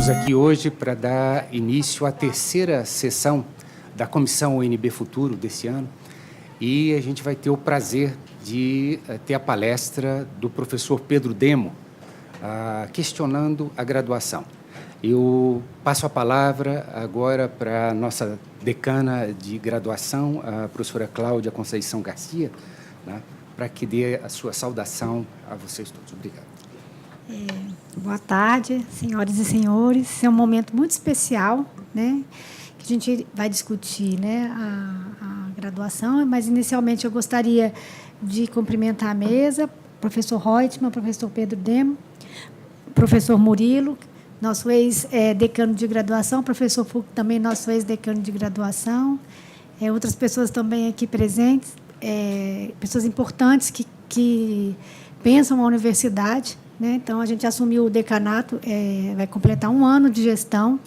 Estamos aqui hoje para dar início à terceira sessão da Comissão UNB Futuro desse ano e a gente vai ter o prazer de ter a palestra do professor Pedro Demo, questionando a graduação. Eu passo a palavra agora para a nossa decana de graduação, a professora Cláudia Conceição Garcia, né, para que dê a sua saudação a vocês todos. Obrigado. Boa tarde, senhoras e senhores. Esse é um momento muito especial, né, que a gente vai discutir, né, a graduação, mas, inicialmente, eu gostaria de cumprimentar a mesa, professor Reutemann, professor Pedro Demo, professor Murilo, nosso ex-decano de graduação, professor Fouque, também nosso ex-decano de graduação, outras pessoas também aqui presentes, pessoas importantes que pensam a universidade, né? Então, a gente assumiu o decanato, vai completar um ano de gestão,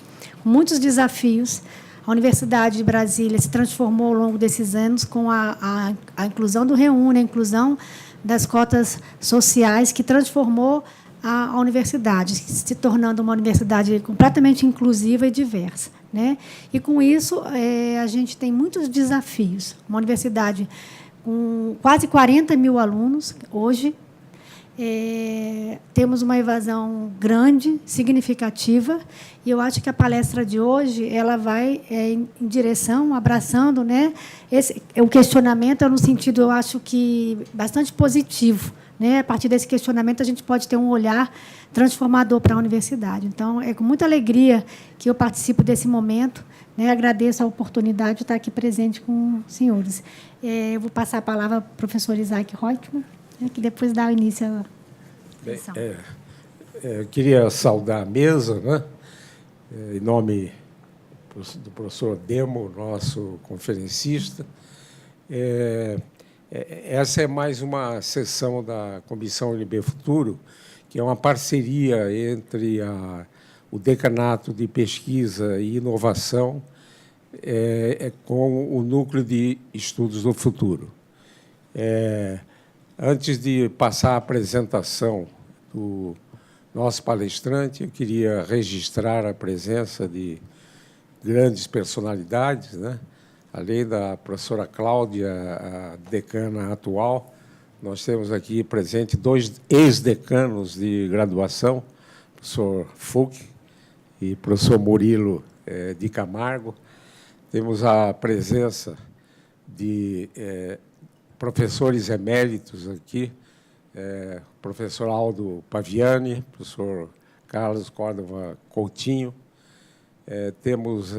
com muitos desafios. A Universidade de Brasília se transformou ao longo desses anos com a inclusão do Reúne, a inclusão das cotas sociais, que transformou a universidade, se tornando uma universidade completamente inclusiva e diversa, né? E, com isso, a gente tem muitos desafios. Uma universidade com quase 40 mil alunos, hoje, temos uma evasão grande, significativa, e eu acho que a palestra de hoje ela vai em direção, abraçando, né, o questionamento, no sentido, eu acho que bastante positivo, né? A partir desse questionamento, a gente pode ter um olhar transformador para a universidade. Então, é com muita alegria que eu participo desse momento, né? Agradeço a oportunidade de estar aqui presente com os senhores. Eu vou passar a palavra ao professor Isaac Reutemann, que depois dá o início à sessão. Eu queria saudar a mesa, né, em nome do professor Demo, nosso conferencista. Essa é mais uma sessão da Comissão UNB Futuro, que é uma parceria entre o Decanato de Pesquisa e Inovação com o Núcleo de Estudos do Futuro. Antes de passar a apresentação do nosso palestrante, eu queria registrar a presença de grandes personalidades, né? Além da professora Cláudia, a decana atual, nós temos aqui presente 2 ex-decanos de graduação, o professor Fouque e o professor Murilo de Camargo. Temos a presença de professores eméritos aqui, professor Aldo Paviani, professor Carlos Córdova Coutinho. Temos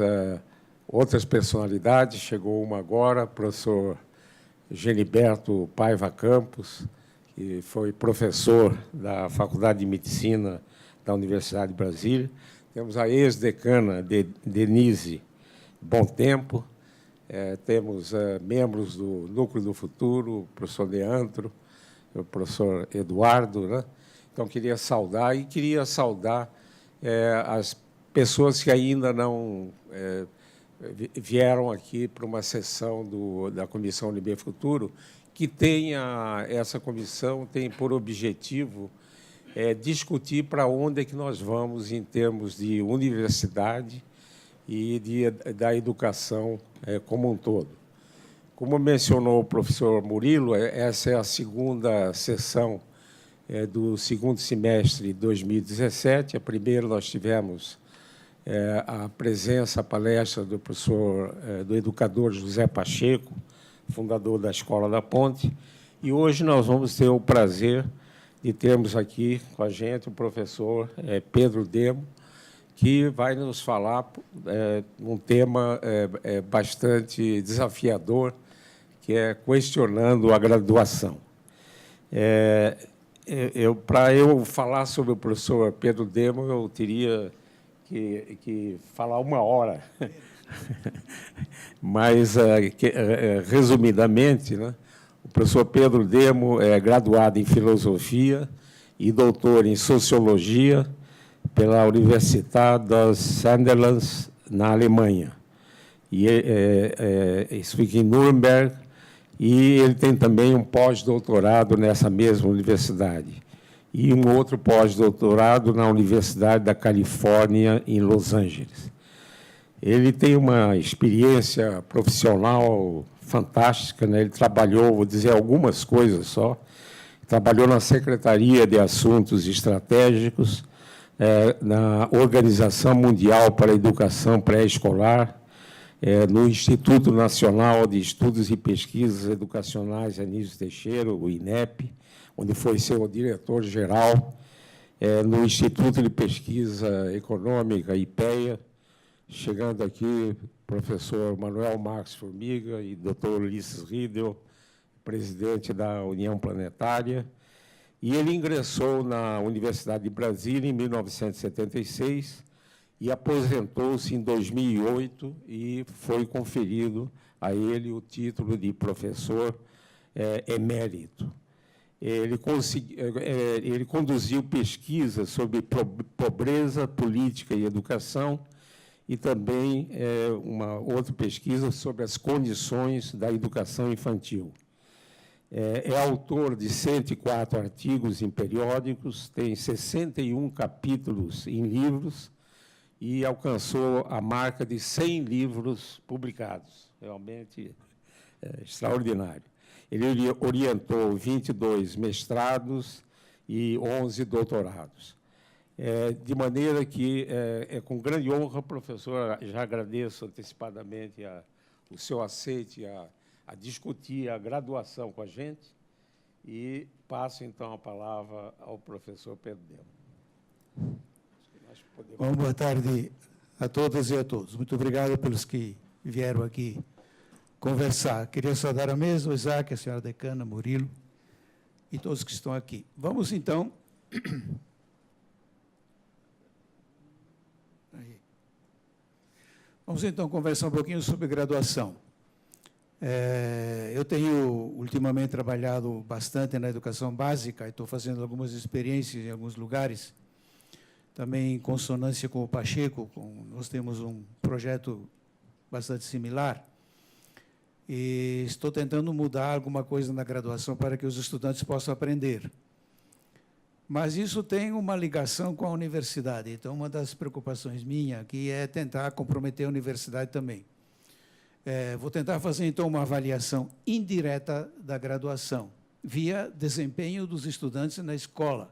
outras personalidades, chegou uma agora, o professor Geniberto Paiva Campos, que foi professor da Faculdade de Medicina da Universidade de Brasília. Temos a ex-decana Denise Bom Tempo. Temos membros do Núcleo do Futuro, o professor Leandro, o professor Eduardo, né? Então, queria saudar as pessoas que ainda não vieram aqui para uma sessão da Comissão UNB Futuro, que essa comissão tem por objetivo discutir para onde é que nós vamos em termos de universidade e da educação como um todo. Como mencionou o professor Murilo, essa é a segunda sessão do segundo semestre de 2017. A primeira nós tivemos a presença, a palestra do professor, do educador José Pacheco, fundador da Escola da Ponte, e hoje nós vamos ter o prazer de termos aqui com a gente o professor Pedro Demo, que vai nos falar um tema bastante desafiador, que é questionando a graduação. Para eu falar sobre o professor Pedro Demo, eu teria que falar 1 hora. Mas, resumidamente, né, o professor Pedro Demo é graduado em Filosofia e doutor em Sociologia pela Universität des Saarlandes, na Alemanha. E isso fica em Nuremberg, e ele tem também um pós-doutorado nessa mesma universidade. e um outro pós-doutorado na Universidade da Califórnia, em Los Angeles. Ele tem uma experiência profissional fantástica, né? Ele trabalhou, vou dizer algumas coisas só, trabalhou na Secretaria de Assuntos Estratégicos, na Organização Mundial para a Educação Pré-Escolar, no Instituto Nacional de Estudos e Pesquisas Educacionais Anísio Teixeira, o INEP, onde foi seu diretor-geral, no Instituto de Pesquisa Econômica, IPEA, chegando aqui, professor Manuel Marques Formiga e doutor Ulisses Riedel, presidente da União Planetária, e ele ingressou na Universidade de Brasília em 1976 e aposentou-se em 2008 e foi conferido a ele o título de professor emérito. Ele conduziu pesquisas sobre pobreza, política e educação, e também uma outra pesquisa sobre as condições da educação infantil. É autor de 104 artigos em periódicos, tem 61 capítulos em livros e alcançou a marca de 100 livros publicados. Realmente extraordinário. Ele orientou 22 mestrados e 11 doutorados. De maneira que, com grande honra, professor, já agradeço antecipadamente o seu aceite a discutir a graduação com a gente e passo, então, a palavra ao professor Pedro Demo. Bom, boa tarde a todas e a todos. Muito obrigado pelos que vieram aqui conversar. Queria saudar a mesa, o Isaac, a senhora decana, Murilo e todos que estão aqui. Vamos, então... Vamos, então, conversar um pouquinho sobre graduação. Eu tenho, ultimamente, trabalhado bastante na educação básica e estou fazendo algumas experiências em alguns lugares, também em consonância com o Pacheco, nós temos um projeto bastante similar, e estou tentando mudar alguma coisa na graduação para que os estudantes possam aprender. Mas isso tem uma ligação com a universidade. Então, uma das preocupações minha aqui é tentar comprometer a universidade também. Vou tentar fazer, então, uma avaliação indireta da graduação, via desempenho dos estudantes na escola,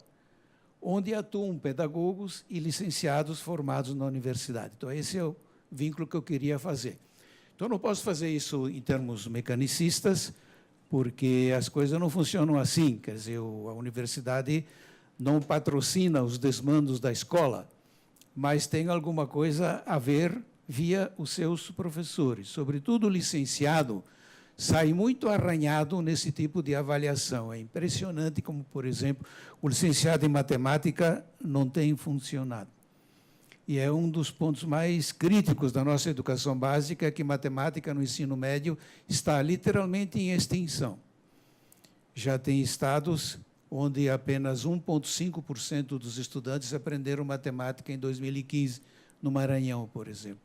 onde atuam pedagogos e licenciados formados na universidade. Então, esse é o vínculo que eu queria fazer. Então, não posso fazer isso em termos mecanicistas, porque as coisas não funcionam assim. Quer dizer, a universidade não patrocina os desmandos da escola, mas tem alguma coisa a ver via os seus professores. Sobretudo o licenciado sai muito arranhado nesse tipo de avaliação. É impressionante como, por exemplo, o licenciado em matemática não tem funcionado. E é um dos pontos mais críticos da nossa educação básica, que matemática no ensino médio está literalmente em extinção. Já tem estados onde apenas 1,5% dos estudantes aprenderam matemática em 2015, no Maranhão, por exemplo.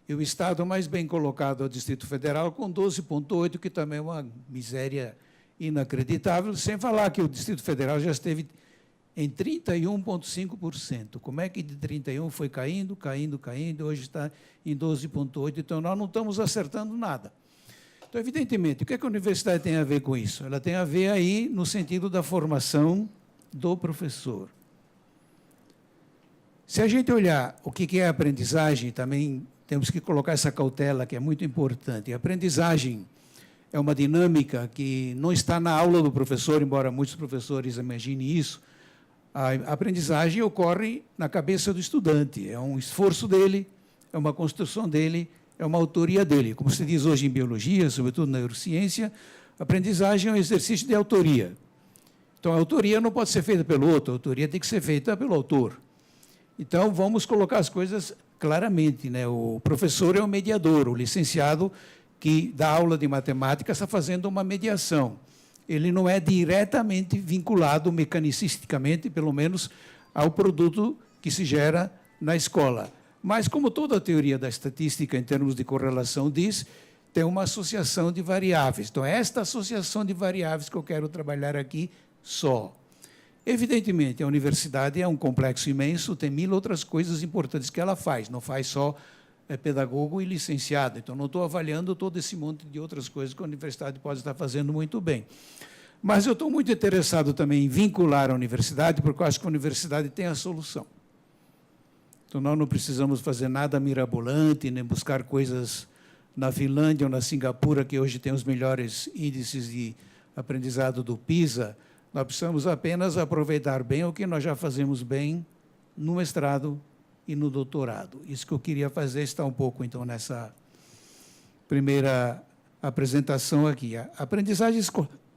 E o estado mais bem colocado é o Distrito Federal, com 12,8%, que também é uma miséria inacreditável, sem falar que o Distrito Federal já esteve em 31,5%. Como é que de 31% foi caindo, hoje está em 12,8%, então nós não estamos acertando nada. Então, evidentemente, o que a universidade tem a ver com isso? Ela tem a ver aí no sentido da formação do professor. Se a gente olhar o que é a aprendizagem, também temos que colocar essa cautela, que é muito importante. A aprendizagem é uma dinâmica que não está na aula do professor, embora muitos professores imaginem isso. A aprendizagem ocorre na cabeça do estudante, é um esforço dele, é uma construção dele, é uma autoria dele. Como se diz hoje em biologia, sobretudo na neurociência, a aprendizagem é um exercício de autoria. Então, a autoria não pode ser feita pelo outro, a autoria tem que ser feita pelo autor. Então, vamos colocar as coisas claramente, né? O professor é o mediador, o licenciado que dá aula de matemática está fazendo uma mediação. Ele não é diretamente vinculado, mecanicisticamente, pelo menos, ao produto que se gera na escola. Mas, como toda a teoria da estatística, em termos de correlação, diz, tem uma associação de variáveis. Então, é esta associação de variáveis que eu quero trabalhar aqui só. Evidentemente, a universidade é um complexo imenso, tem 1000 outras coisas importantes que ela faz, não faz só pedagogo e licenciado. Então, não estou avaliando todo esse monte de outras coisas que a universidade pode estar fazendo muito bem. Mas eu estou muito interessado também em vincular a universidade, porque eu acho que a universidade tem a solução. Então, nós não precisamos fazer nada mirabolante, nem buscar coisas na Finlândia ou na Singapura, que hoje tem os melhores índices de aprendizado do PISA. Nós precisamos apenas aproveitar bem o que nós já fazemos bem no mestrado e no doutorado. Isso que eu queria fazer está um pouco, então, nessa primeira apresentação aqui. A aprendizagem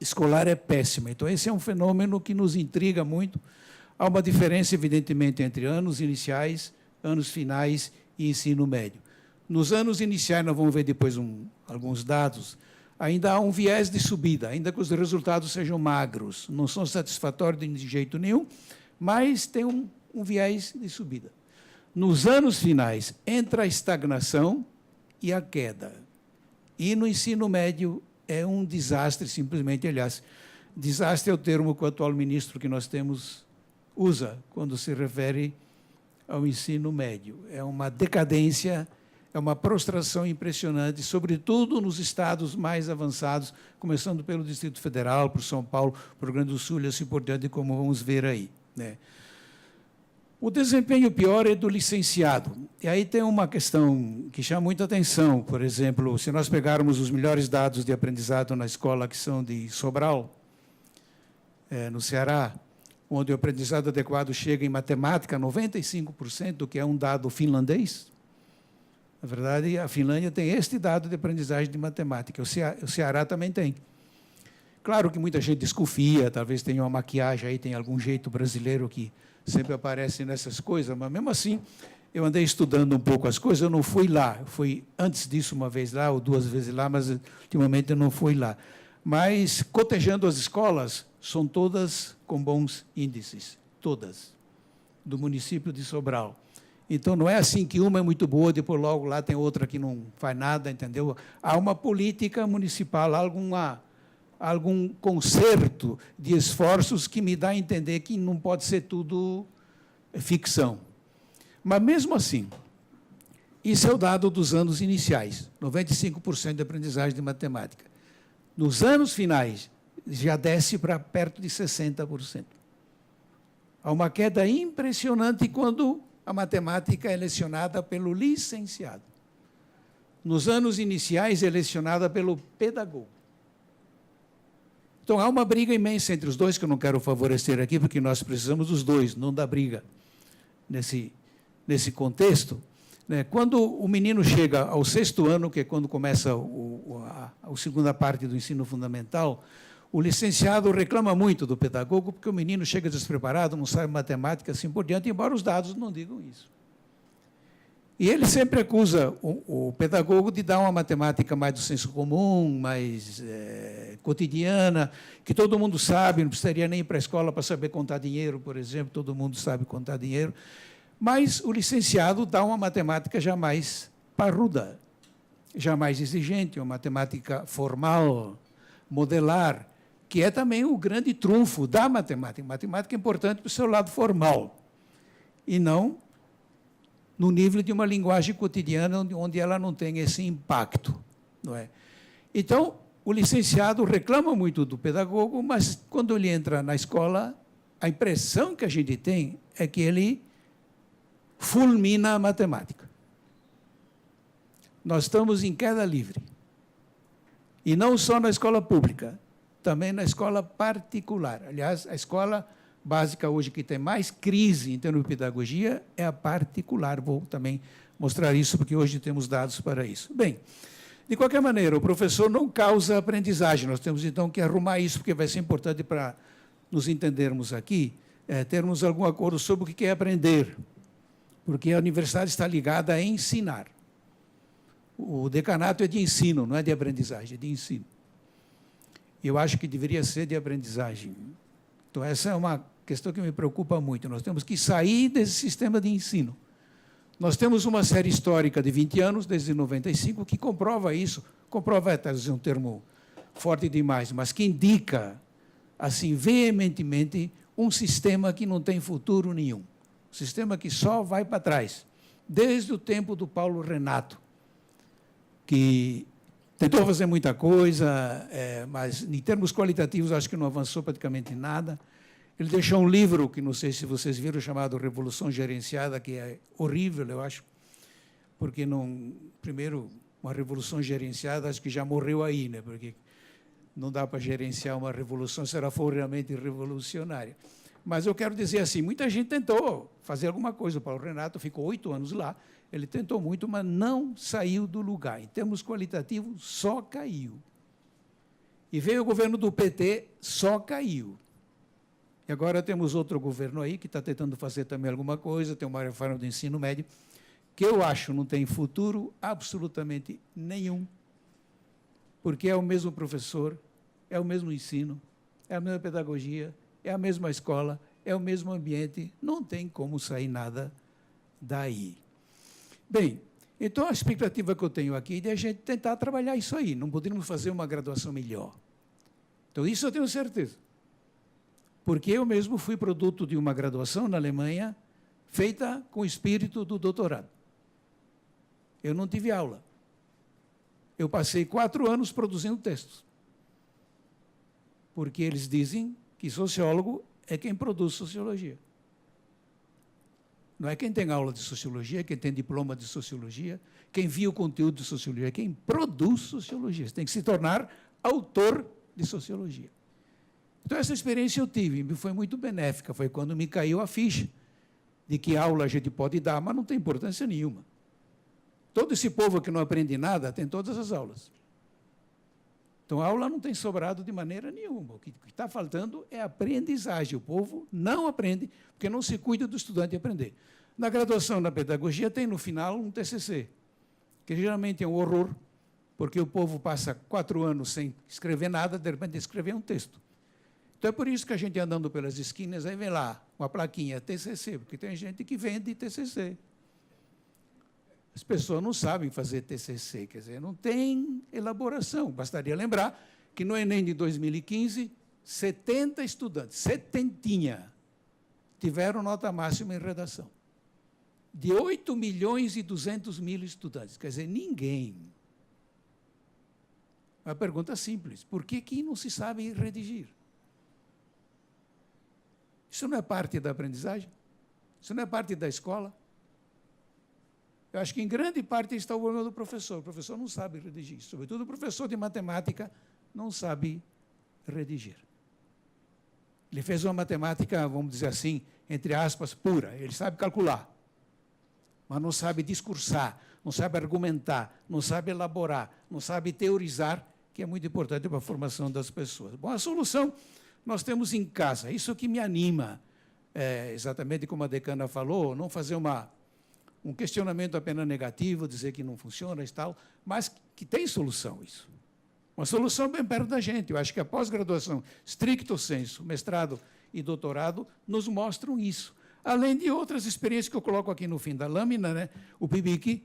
escolar é péssima. Então, esse é um fenômeno que nos intriga muito. Há uma diferença, evidentemente, entre anos iniciais, anos finais e ensino médio. Nos anos iniciais, nós vamos ver depois alguns dados, ainda há um viés de subida, ainda que os resultados sejam magros, não são satisfatórios de jeito nenhum, mas tem um viés de subida. Nos anos finais, entra a estagnação e a queda. E no ensino médio é um desastre, simplesmente. Aliás, desastre é o termo que o atual ministro que nós temos usa quando se refere ao ensino médio. É uma decadência, é uma prostração impressionante, sobretudo nos estados mais avançados, começando pelo Distrito Federal, por São Paulo, por Rio Grande do Sul e assim por diante, como vamos ver aí, né? O desempenho pior é do licenciado. E aí tem uma questão que chama muita atenção. Por exemplo, se nós pegarmos os melhores dados de aprendizado na escola, que são de Sobral, no Ceará, onde o aprendizado adequado chega em matemática, 95%, que é um dado finlandês. Na verdade, a Finlândia tem este dado de aprendizagem de matemática. O Ceará também tem. Claro que muita gente desconfia, talvez tenha uma maquiagem aí, tem algum jeito brasileiro que sempre aparece nessas coisas, mas, mesmo assim, eu andei estudando um pouco as coisas, eu não fui lá. Eu fui antes disso uma vez lá, ou 2 vezes lá, mas, ultimamente, eu não fui lá. Mas, cotejando as escolas, são todas com bons índices, todas, do município de Sobral. Então, não é assim que uma é muito boa, depois logo lá tem outra que não faz nada, entendeu? Há uma política municipal, algum concerto de esforços que me dá a entender que não pode ser tudo ficção. Mas, mesmo assim, isso é o dado dos anos iniciais, 95% de aprendizagem de matemática. Nos anos finais, já desce para perto de 60%. Há uma queda impressionante quando a matemática é lecionada pelo licenciado. Nos anos iniciais, é lecionada pelo pedagogo. Então, há uma briga imensa entre os dois, que eu não quero favorecer aqui, porque nós precisamos dos dois, não da briga nesse contexto. Né? Quando o menino chega ao 6º ano, que é quando começa a segunda parte do ensino fundamental, o licenciado reclama muito do pedagogo, porque o menino chega despreparado, não sabe matemática, assim por diante, embora os dados não digam isso. E ele sempre acusa o pedagogo de dar uma matemática mais do senso comum, mais cotidiana, que todo mundo sabe, não precisaria nem ir para a escola para saber contar dinheiro, por exemplo, todo mundo sabe contar dinheiro. Mas o licenciado dá uma matemática já mais parruda, já mais exigente, uma matemática formal, modelar, que é também o grande trunfo da matemática. Matemática é importante para o seu lado formal, e não no nível de uma linguagem cotidiana onde ela não tem esse impacto, não é? Então, o licenciado reclama muito do pedagogo, mas, quando ele entra na escola, a impressão que a gente tem é que ele fulmina a matemática. Nós estamos em queda livre. E não só na escola pública, também na escola particular. Aliás, a escola básica hoje que tem mais crise em termos de pedagogia é a particular. Vou também mostrar isso, porque hoje temos dados para isso. Bem, de qualquer maneira, o professor não causa aprendizagem. Nós temos, então, que arrumar isso, porque vai ser importante para nos entendermos aqui, termos algum acordo sobre o que é aprender, porque a universidade está ligada a ensinar. O decanato é de ensino, não é de aprendizagem, é de ensino. Eu acho que deveria ser de aprendizagem. Então, essa é uma questão que me preocupa muito. Nós temos que sair desse sistema de ensino. Nós temos uma série histórica de 20 anos, desde 95, que comprova isso. Comprova é talvez um termo forte demais, mas que indica, assim, veementemente, um sistema que não tem futuro nenhum, um sistema que só vai para trás, desde o tempo do Paulo Renato, que tentou fazer muita coisa, mas, em termos qualitativos, acho que não avançou praticamente nada. Ele deixou um livro, que não sei se vocês viram, chamado Revolução Gerenciada, que é horrível, eu acho, porque, primeiro, uma revolução gerenciada, acho que já morreu aí, né? Porque não dá para gerenciar uma revolução se ela for realmente revolucionária. Mas eu quero dizer assim, muita gente tentou fazer alguma coisa. O Paulo Renato ficou 8 anos lá, ele tentou muito, mas não saiu do lugar. Em termos qualitativos, só caiu. E veio o governo do PT, só caiu. E agora temos outro governo aí que está tentando fazer também alguma coisa, tem uma reforma do ensino médio, que eu acho não tem futuro absolutamente nenhum, porque é o mesmo professor, é o mesmo ensino, é a mesma pedagogia, é a mesma escola, é o mesmo ambiente, não tem como sair nada daí. Bem, então a expectativa que eu tenho aqui é de a gente tentar trabalhar isso aí, não poderíamos fazer uma graduação melhor. Então, isso eu tenho certeza, porque eu mesmo fui produto de uma graduação na Alemanha feita com o espírito do doutorado. Eu não tive aula. Eu passei 4 anos produzindo textos. Porque eles dizem que sociólogo é quem produz sociologia. Não é quem tem aula de sociologia, quem tem diploma de sociologia, quem via o conteúdo de sociologia, é quem produz sociologia. Você tem que se tornar autor de sociologia. Então, essa experiência eu tive, e foi muito benéfica. Foi quando me caiu a ficha de que aula a gente pode dar, mas não tem importância nenhuma. Todo esse povo que não aprende nada tem todas as aulas. Então, a aula não tem sobrado de maneira nenhuma. O que está faltando é aprendizagem. O povo não aprende, porque não se cuida do estudante aprender. Na graduação na pedagogia, tem no final um TCC, que geralmente é um horror, porque o povo passa 4 anos sem escrever nada, de repente escrever um texto. Então, é por isso que a gente andando pelas esquinas, aí vem lá uma plaquinha TCC, porque tem gente que vende TCC. As pessoas não sabem fazer TCC, quer dizer, não tem elaboração. Bastaria lembrar que no Enem de 2015, 70 estudantes, 70, tiveram nota máxima em redação. De 8.200.000 estudantes, quer dizer, ninguém. Uma pergunta simples, por que não se sabe redigir? Isso não é parte da aprendizagem? Isso não é parte da escola? Eu acho que, em grande parte, está o problema do professor. O professor não sabe redigir. Sobretudo, o professor de matemática não sabe redigir. Ele fez uma matemática, vamos dizer assim, entre aspas, pura. Ele sabe calcular, mas não sabe discursar, não sabe argumentar, não sabe elaborar, não sabe teorizar, que é muito importante para a formação das pessoas. Bom, a solução nós temos em casa. Isso que me anima, exatamente como a decana falou, não fazer um questionamento apenas negativo, dizer que não funciona e tal, mas que tem solução isso. Uma solução bem perto da gente. Eu acho que a pós-graduação, stricto sensu, mestrado e doutorado, nos mostram isso. Além de outras experiências que eu coloco aqui no fim da lâmina, né? O PIBIC,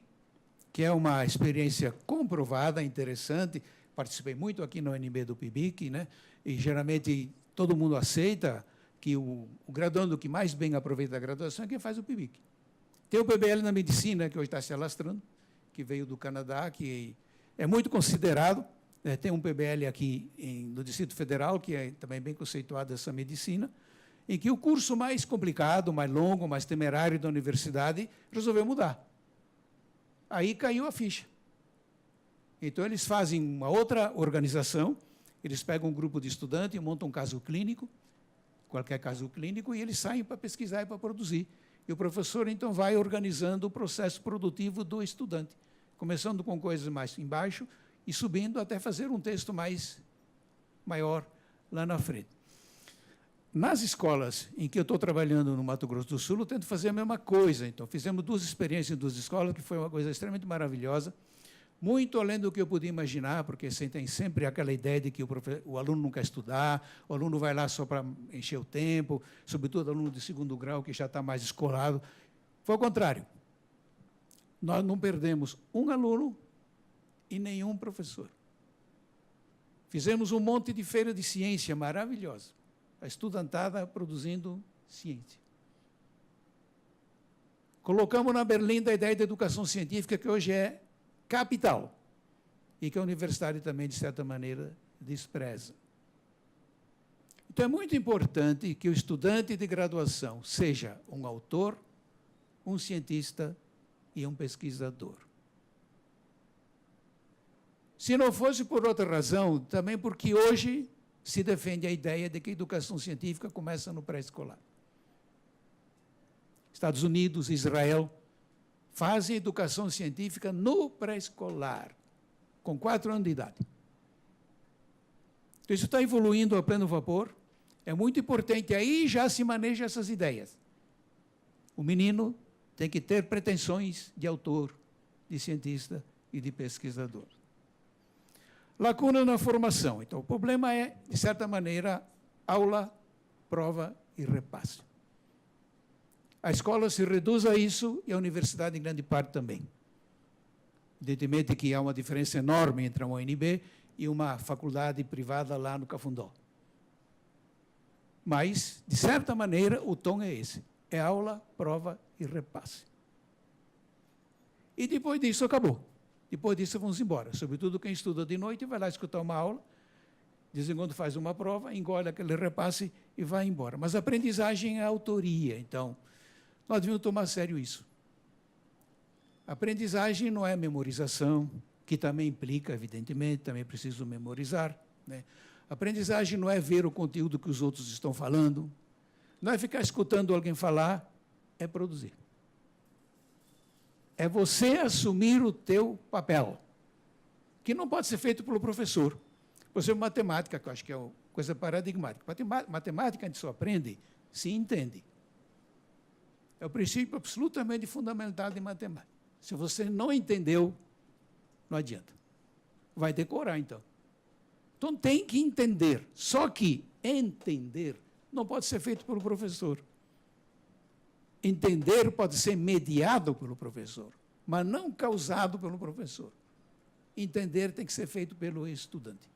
que é uma experiência comprovada, interessante. Participei muito aqui no UNB do PIBIC, né? E geralmente todo mundo aceita que o graduando que mais bem aproveita a graduação é quem faz o PIBIC. Tem o PBL na medicina, que hoje está se alastrando, que veio do Canadá, que é muito considerado. Tem um PBL aqui no Distrito Federal, que é também bem conceituado essa medicina, em que o curso mais complicado, mais longo, mais temerário da universidade resolveu mudar. Aí caiu a ficha. Então, eles fazem uma outra organização, eles pegam um grupo de estudantes, montam um caso clínico, qualquer caso clínico, e eles saem para pesquisar e para produzir. E o professor, então, vai organizando o processo produtivo do estudante, começando com coisas mais embaixo e subindo até fazer um texto maior lá na frente. Nas escolas em que eu estou trabalhando no Mato Grosso do Sul, eu tento fazer a mesma coisa. Então, fizemos 2 experiências em 2 escolas, que foi uma coisa extremamente maravilhosa, muito além do que eu podia imaginar, porque você tem sempre aquela ideia de que o aluno não quer estudar, o aluno vai lá só para encher o tempo, sobretudo o aluno de 2º grau, que já está mais escolado. Foi ao contrário. Nós não perdemos um aluno e nenhum professor. Fizemos um monte de feira de ciência maravilhosa. a estudantada produzindo ciência. Colocamos na berlinda a ideia da educação científica, que hoje é capital, e que a universidade também, de certa maneira, despreza. Então, é muito importante que o estudante de graduação seja um autor, um cientista e um pesquisador. Se não fosse por outra razão, também porque hoje se defende a ideia de que a educação científica começa no pré-escolar. Estados Unidos, Israel, fazem educação científica no pré-escolar, com 4 anos de idade. Então, isso está evoluindo a pleno vapor. É muito importante, aí já se maneja essas ideias. O menino tem que ter pretensões de autor, de cientista e de pesquisador. Lacuna na formação. Então, o problema é, de certa maneira, aula, prova e repasse. A escola se reduz a isso e a universidade, em grande parte, também. Evidentemente que há uma diferença enorme entre a UNB e uma faculdade privada lá no Cafundó. Mas, de certa maneira, o tom é esse. É aula, prova e repasse. E depois disso, acabou. Depois disso, vamos embora. Sobretudo quem estuda de noite vai lá escutar uma aula, de vez em quando faz uma prova, engole aquele repasse e vai embora. Mas a aprendizagem é a autoria. Então, nós devemos tomar a sério isso. A aprendizagem não é memorização, que também implica, evidentemente, também preciso memorizar, né? A aprendizagem não é ver o conteúdo que os outros estão falando, não é ficar escutando alguém falar, é produzir. É você assumir o teu papel, que não pode ser feito pelo professor. Por exemplo, matemática, que eu acho que é uma coisa paradigmática. Matemática a gente só aprende se entende. É o princípio absolutamente fundamental de matemática. Se você não entendeu, não adianta. Vai decorar, então. Então, tem que entender. Só que entender não pode ser feito pelo professor. Entender pode ser mediado pelo professor, mas não causado pelo professor. Entender tem que ser feito pelo estudante.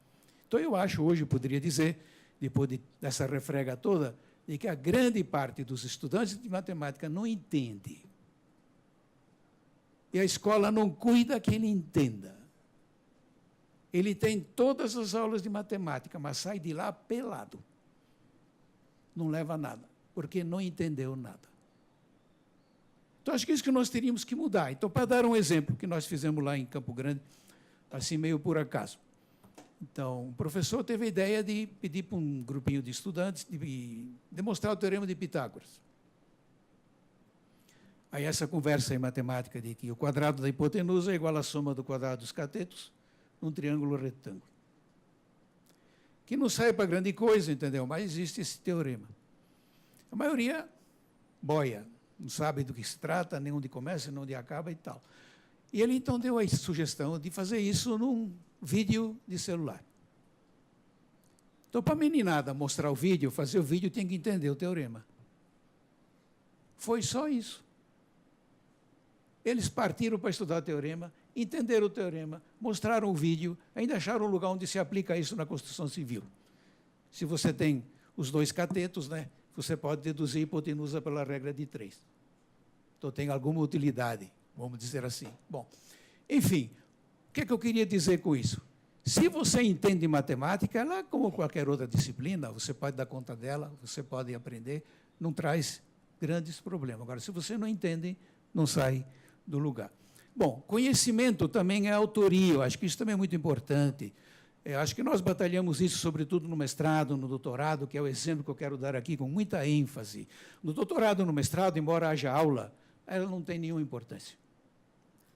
Então, eu acho, hoje, poderia dizer, depois dessa refrega toda, de que a grande parte dos estudantes de matemática não entende. E a escola não cuida que ele entenda. Ele tem todas as aulas de matemática, mas sai de lá pelado. Não leva nada, porque não entendeu nada. Então, acho que é isso que nós teríamos que mudar. Então, para dar um exemplo que nós fizemos lá em Campo Grande, assim meio por acaso. Então, o professor teve a ideia de pedir para um grupinho de estudantes de demonstrar o teorema de Pitágoras. Aí essa conversa em matemática de que o quadrado da hipotenusa é igual à soma do quadrado dos catetos num triângulo retângulo. Que não sai para grande coisa, entendeu? Mas existe esse teorema. A maioria boia, não sabe do que se trata, nem onde começa, nem onde acaba e tal. E ele então deu a sugestão de fazer isso num vídeo de celular. Então, para a meninada mostrar o vídeo, fazer o vídeo, tem que entender o teorema. Foi só isso. Eles partiram para estudar o teorema, entenderam o teorema, mostraram o vídeo, ainda acharam um lugar onde se aplica isso na construção civil. Se você tem os 2 catetos, né, você pode deduzir a hipotenusa pela regra de 3. Então, tem alguma utilidade, vamos dizer assim. Bom, enfim, o que é que eu queria dizer com isso? Se você entende matemática, ela, como qualquer outra disciplina, você pode dar conta dela, você pode aprender, não traz grandes problemas. Agora, se você não entende, não sai do lugar. Bom, conhecimento também é autoria, eu acho que isso também é muito importante. Acho que nós batalhamos isso, sobretudo no mestrado, no doutorado, que é o exemplo que eu quero dar aqui com muita ênfase. No doutorado, no mestrado, embora haja aula, ela não tem nenhuma importância.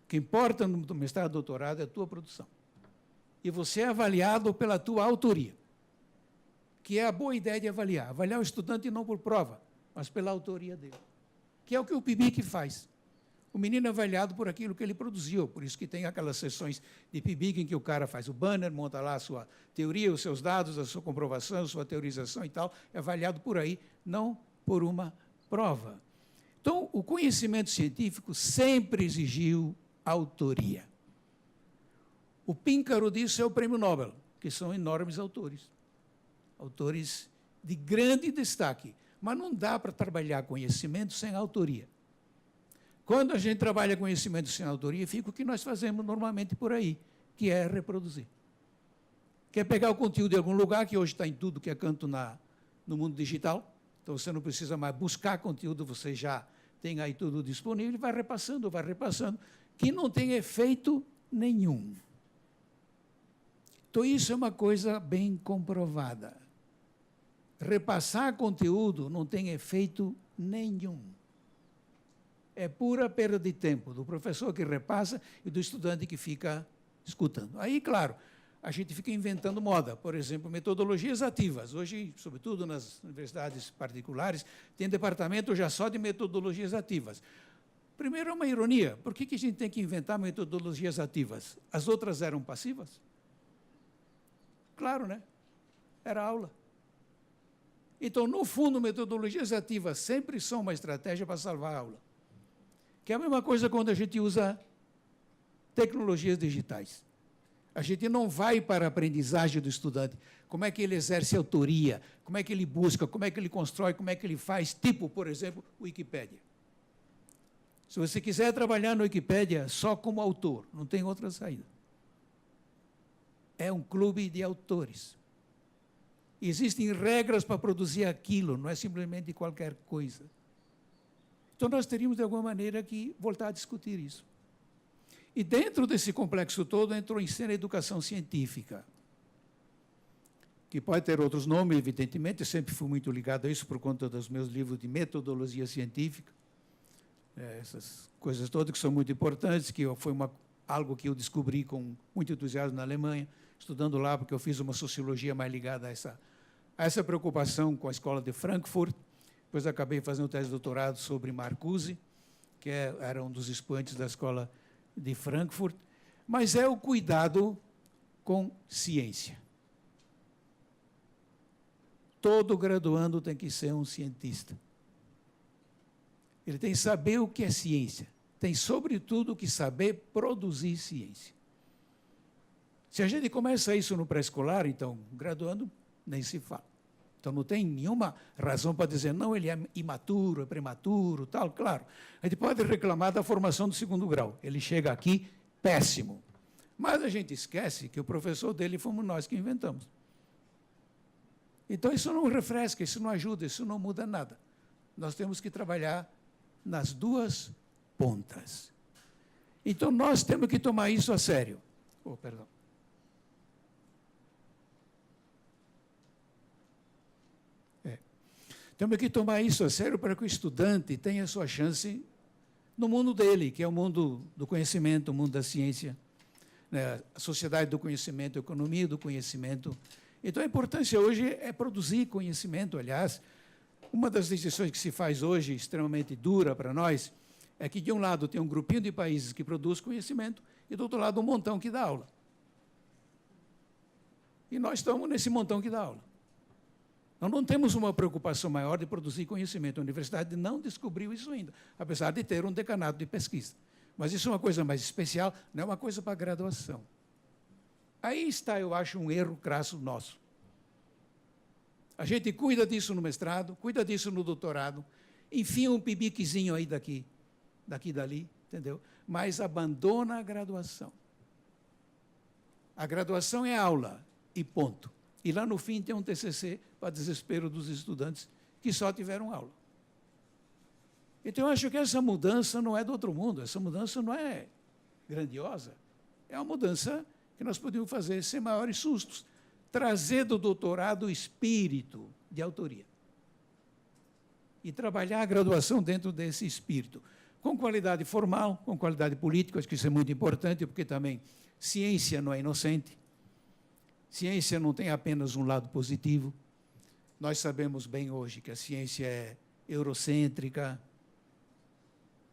O que importa no mestrado e doutorado é a tua produção. E você é avaliado pela tua autoria, que é a boa ideia de avaliar. Avaliar o estudante não por prova, mas pela autoria dele, que é o que o PIBIC faz. O menino é avaliado por aquilo que ele produziu, por isso que tem aquelas sessões de PIBIC em que o cara faz o banner, monta lá a sua teoria, os seus dados, a sua comprovação, a sua teorização e tal, é avaliado por aí, não por uma prova. Então, o conhecimento científico sempre exigiu autoria. O píncaro disso é o Prêmio Nobel, que são enormes autores de grande destaque. Mas não dá para trabalhar conhecimento sem autoria. Quando a gente trabalha conhecimento sem autoria, fica o que nós fazemos normalmente por aí, que é reproduzir. Quer pegar o conteúdo de algum lugar, que hoje está em tudo que é canto no mundo digital, então você não precisa mais buscar conteúdo, você já tem aí tudo disponível, e vai repassando, que não tem efeito nenhum. Então, isso é uma coisa bem comprovada. Repassar conteúdo não tem efeito nenhum. É pura perda de tempo do professor que repassa e do estudante que fica escutando. Aí, claro, a gente fica inventando moda. Por exemplo, metodologias ativas. Hoje, sobretudo nas universidades particulares, tem departamento já só de metodologias ativas. Primeiro, é uma ironia. Por que a gente tem que inventar metodologias ativas? As outras eram passivas? Claro, né? Era aula. Então, no fundo, metodologias ativas sempre são uma estratégia para salvar a aula. Que é a mesma coisa quando a gente usa tecnologias digitais. A gente não vai para a aprendizagem do estudante, como é que ele exerce autoria, como é que ele busca, como é que ele constrói, como é que ele faz, tipo, por exemplo, Wikipédia. Se você quiser trabalhar no Wikipédia só como autor, não tem outra saída. É um clube de autores. Existem regras para produzir aquilo, não é simplesmente qualquer coisa. Então, nós teríamos, de alguma maneira, que voltar a discutir isso. E, dentro desse complexo todo, entrou em cena a educação científica, que pode ter outros nomes, evidentemente. Eu sempre fui muito ligado a isso por conta dos meus livros de metodologia científica. Essas coisas todas que são muito importantes, que foi algo que eu descobri com muito entusiasmo na Alemanha, estudando lá, porque eu fiz uma sociologia mais ligada a essa preocupação com a escola de Frankfurt. Depois acabei fazendo tese de doutorado sobre Marcuse, que era um dos expoentes da escola de Frankfurt. Mas é o cuidado com ciência. Todo graduando tem que ser um cientista. Ele tem que saber o que é ciência. Tem, sobretudo, que saber produzir ciência. Se a gente começa isso no pré-escolar, então, graduando, nem se fala. Então, não tem nenhuma razão para dizer, não, ele é imaturo, é prematuro, tal. Claro, a gente pode reclamar da formação do segundo grau. Ele chega aqui péssimo. Mas a gente esquece que o professor dele fomos nós que inventamos. Então, isso não refresca, isso não ajuda, isso não muda nada. Nós temos que trabalhar nas duas pontas. Então, nós temos que tomar isso a sério. Perdão. Temos que tomar isso a sério para que o estudante tenha a sua chance no mundo dele, que é o mundo do conhecimento, o mundo da ciência, né? A sociedade do conhecimento, a economia do conhecimento. Então, a importância hoje é produzir conhecimento. Aliás, uma das decisões que se faz hoje, extremamente dura para nós, é que, de um lado, tem um grupinho de países que produz conhecimento e, do outro lado, um montão que dá aula. E nós estamos nesse montão que dá aula. Nós não temos uma preocupação maior de produzir conhecimento. A universidade não descobriu isso ainda, apesar de ter um decanato de pesquisa. Mas isso é uma coisa mais especial, não é uma coisa para graduação. Aí está, eu acho, um erro crasso nosso. A gente cuida disso no mestrado, cuida disso no doutorado, enfia um pibiquezinho aí daqui e dali, entendeu? Mas abandona a graduação. A graduação é aula e ponto. E lá no fim tem um TCC para desespero dos estudantes que só tiveram aula. Então, eu acho que essa mudança não é do outro mundo, essa mudança não é grandiosa, é uma mudança que nós podemos fazer sem maiores sustos, trazer do doutorado o espírito de autoria e trabalhar a graduação dentro desse espírito, com qualidade formal, com qualidade política. Acho que isso é muito importante, porque também ciência não é inocente. Ciência não tem apenas um lado positivo. Nós sabemos bem hoje que a ciência é eurocêntrica,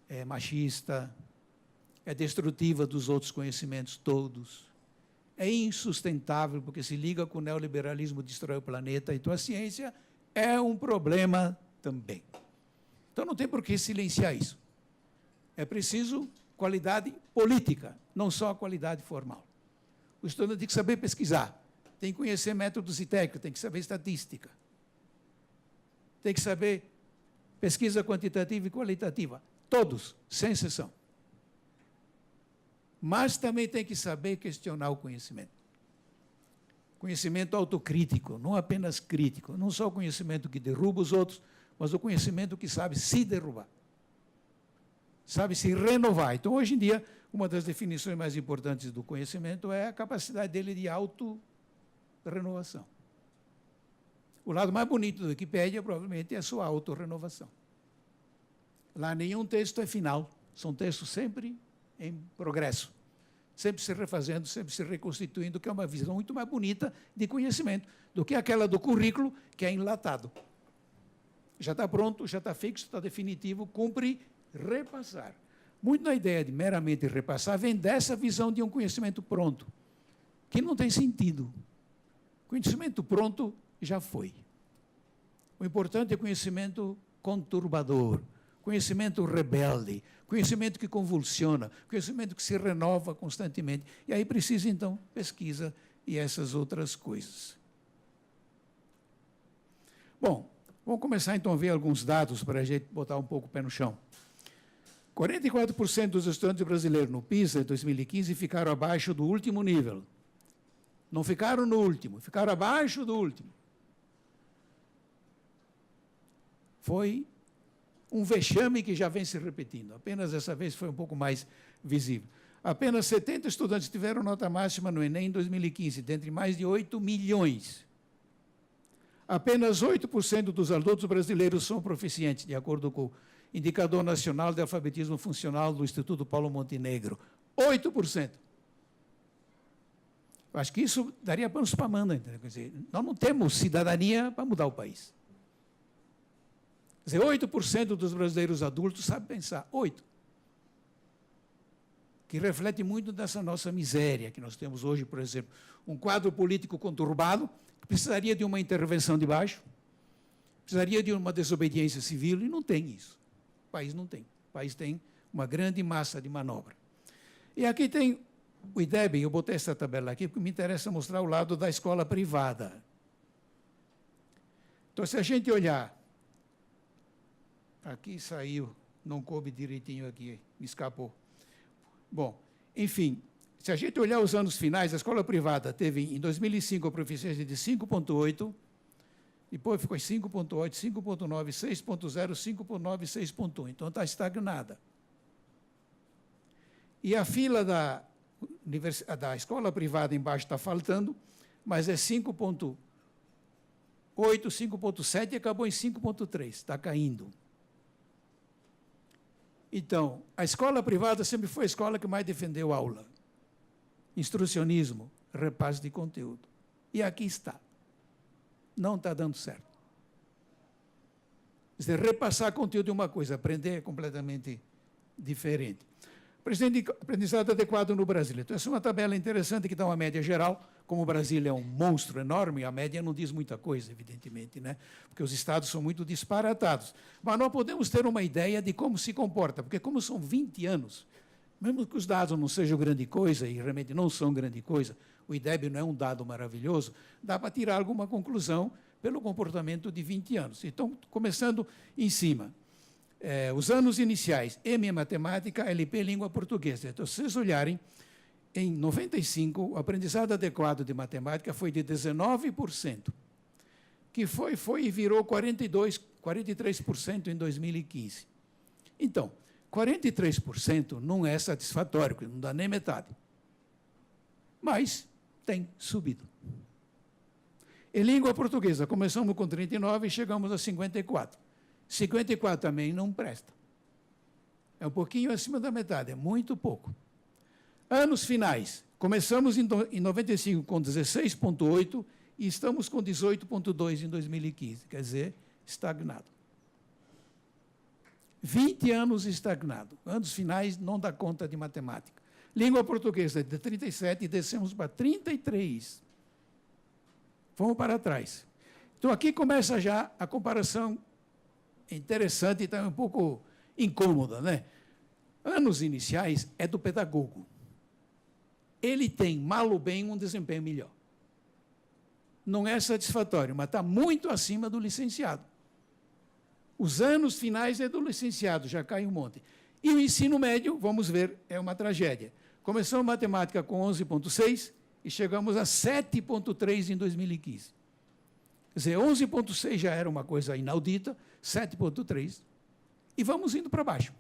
é machista, é destrutiva dos outros conhecimentos todos. É insustentável, porque se liga com o neoliberalismo, destrói o planeta. Então, a ciência é um problema também. Então, não tem por que silenciar isso. É preciso qualidade política, não só a qualidade formal. O estudante tem que saber pesquisar, tem que conhecer métodos e técnicas, tem que saber estatística. tem que saber pesquisa quantitativa e qualitativa, todos, sem exceção. Mas também tem que saber questionar o conhecimento. Conhecimento autocrítico, não apenas crítico, não só o conhecimento que derruba os outros, mas o conhecimento que sabe se derrubar, sabe se renovar. Então, hoje em dia, uma das definições mais importantes do conhecimento é a capacidade dele de auto-renovação. O lado mais bonito da Wikipédia, provavelmente, é a sua auto-renovação. Lá nenhum texto é final, são textos sempre em progresso, sempre se refazendo, sempre se reconstituindo, que é uma visão muito mais bonita de conhecimento do que aquela do currículo, que é enlatado. Já está pronto, já está fixo, está definitivo, cumpre repassar. Muito na ideia de meramente repassar vem dessa visão de um conhecimento pronto, que não tem sentido. Conhecimento pronto já foi. O importante é conhecimento conturbador, conhecimento rebelde, conhecimento que convulsiona, conhecimento que se renova constantemente. E aí precisa, então, pesquisa e essas outras coisas. Bom, vamos começar, então, a ver alguns dados para a gente botar um pouco o pé no chão. 44% dos estudantes brasileiros no PISA em 2015 ficaram abaixo do último nível. Não ficaram no último, ficaram abaixo do último. Foi um vexame que já vem se repetindo. Apenas essa vez foi um pouco mais visível. Apenas 70 estudantes tiveram nota máxima no Enem em 2015, dentre mais de 8 milhões. Apenas 8% dos adultos brasileiros são proficientes, de acordo com o Indicador Nacional de Alfabetismo Funcional do Instituto Paulo Montenegro. 8%. Eu acho que isso daria panos para manga. Quer dizer, nós não temos cidadania para mudar o país. Quer dizer, 8% dos brasileiros adultos sabem pensar. 8%. Que reflete muito dessa nossa miséria que nós temos hoje, por exemplo. Um quadro político conturbado, que precisaria de uma intervenção de baixo, precisaria de uma desobediência civil, e não tem isso. O país não tem. O país tem uma grande massa de manobra. E aqui tem o IDEB, eu botei essa tabela aqui porque me interessa mostrar o lado da escola privada. Então, se a gente olhar, aqui saiu, não coube direitinho aqui, me escapou. Bom, enfim, se a gente olhar os anos finais, a escola privada teve, em 2005, a proficiência de 5,8, depois ficou em 5,8, 5,9, 6,0, 5,9 e 6,1. Então, está estagnada. E a fila da escola privada embaixo está faltando, mas é 5,8, 5,7 e acabou em 5,3, está caindo. Então, a escola privada sempre foi a escola que mais defendeu a aula. Instrucionismo, repasse de conteúdo. E aqui está. Não está dando certo. Quer dizer, repassar conteúdo é uma coisa, aprender é completamente diferente. Aprendizado adequado no Brasil. Então, essa é uma tabela interessante que dá uma média geral. Como o Brasil é um monstro enorme, a média não diz muita coisa, evidentemente, né? Porque os estados são muito disparatados. Mas nós podemos ter uma ideia de como se comporta, porque como são 20 anos, mesmo que os dados não sejam grande coisa, e realmente não são grande coisa, o IDEB não é um dado maravilhoso, dá para tirar alguma conclusão pelo comportamento de 20 anos. Então, começando em cima. Os anos iniciais, M em matemática, LP língua portuguesa. Então, se vocês olharem, em 95, o aprendizado adequado de matemática foi de 19%, que foi e virou 43% em 2015. Então, 43% não é satisfatório, não dá nem metade. Mas tem subido. Em língua portuguesa, começamos com 39 e chegamos a 54. 54 também não presta. É um pouquinho acima da metade, é muito pouco. Anos finais. Começamos em 95 com 16,8 e estamos com 18,2 em 2015. Quer dizer, estagnado. 20 anos estagnado. Anos finais não dá conta de matemática. Língua portuguesa de 37 e descemos para 33. Vamos para trás. Então, aqui começa já a comparação interessante e também um pouco incômoda, né? Anos iniciais é do pedagogo. Ele tem, mal ou bem, um desempenho melhor. Não é satisfatório, mas está muito acima do licenciado. Os anos finais é do licenciado, já cai um monte. E o ensino médio, vamos ver, é uma tragédia. Começamos matemática com 11,6 e chegamos a 7,3 em 2015. Quer dizer, 11,6 já era uma coisa inaudita, 7,3, e vamos indo para baixo.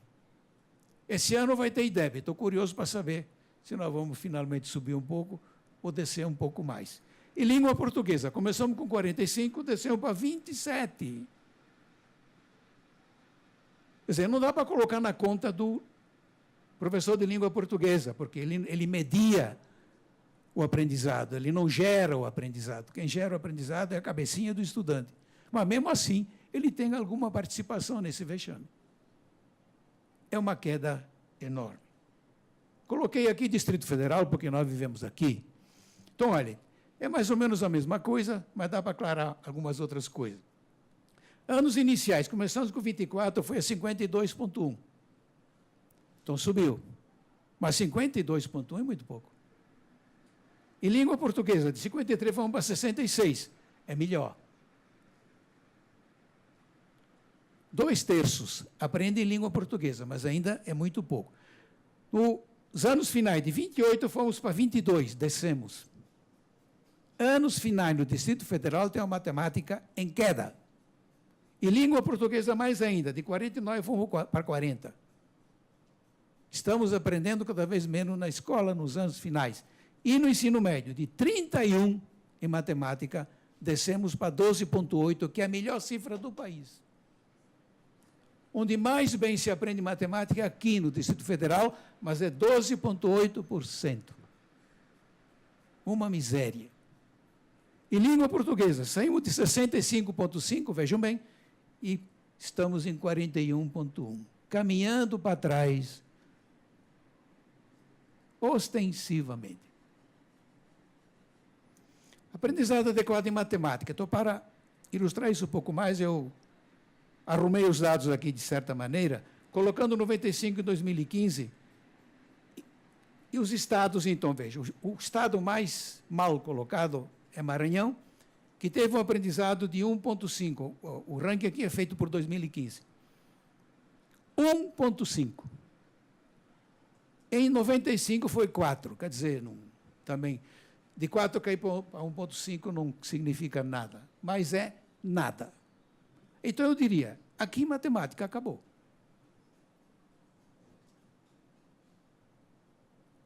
Esse ano vai ter IDEB, estou curioso para saber se nós vamos finalmente subir um pouco ou descer um pouco mais. E língua portuguesa, começamos com 45, descemos para 27. Quer dizer, não dá para colocar na conta do professor de língua portuguesa, porque ele media o aprendizado, ele não gera o aprendizado. Quem gera o aprendizado é a cabecinha do estudante. Mas, mesmo assim, ele tem alguma participação nesse vexame. É uma queda enorme. Coloquei aqui Distrito Federal, porque nós vivemos aqui. Então, olha, é mais ou menos a mesma coisa, mas dá para aclarar algumas outras coisas. Anos iniciais, começamos com 24, foi a 52,1. Então, subiu. Mas 52,1 é muito pouco. E língua portuguesa, de 53 vamos para 66. É melhor. 2/3 aprendem língua portuguesa, mas ainda é muito pouco. Nos anos finais, de 28 fomos para 22, descemos. Anos finais no Distrito Federal tem uma matemática em queda. E língua portuguesa mais ainda, de 49 fomos para 40. Estamos aprendendo cada vez menos na escola nos anos finais. E no ensino médio, de 31 em matemática, descemos para 12,8, que é a melhor cifra do país. Onde mais bem se aprende matemática é aqui no Distrito Federal, mas é 12,8%. Uma miséria. E língua portuguesa, saímos de 65,5, vejam bem, e estamos em 41,1, caminhando para trás, ostensivamente. Aprendizado adequado em matemática. Então, para ilustrar isso um pouco mais, eu arrumei os dados aqui de certa maneira, colocando 95 em 2015, e os estados, então, vejam, o estado mais mal colocado é Maranhão, que teve um aprendizado de 1,5. O ranking aqui é feito por 2015. 1,5. Em 95 foi 4, quer dizer, também, de 4 cair para 1,5 não significa nada, mas é nada. Então eu diria, aqui matemática acabou.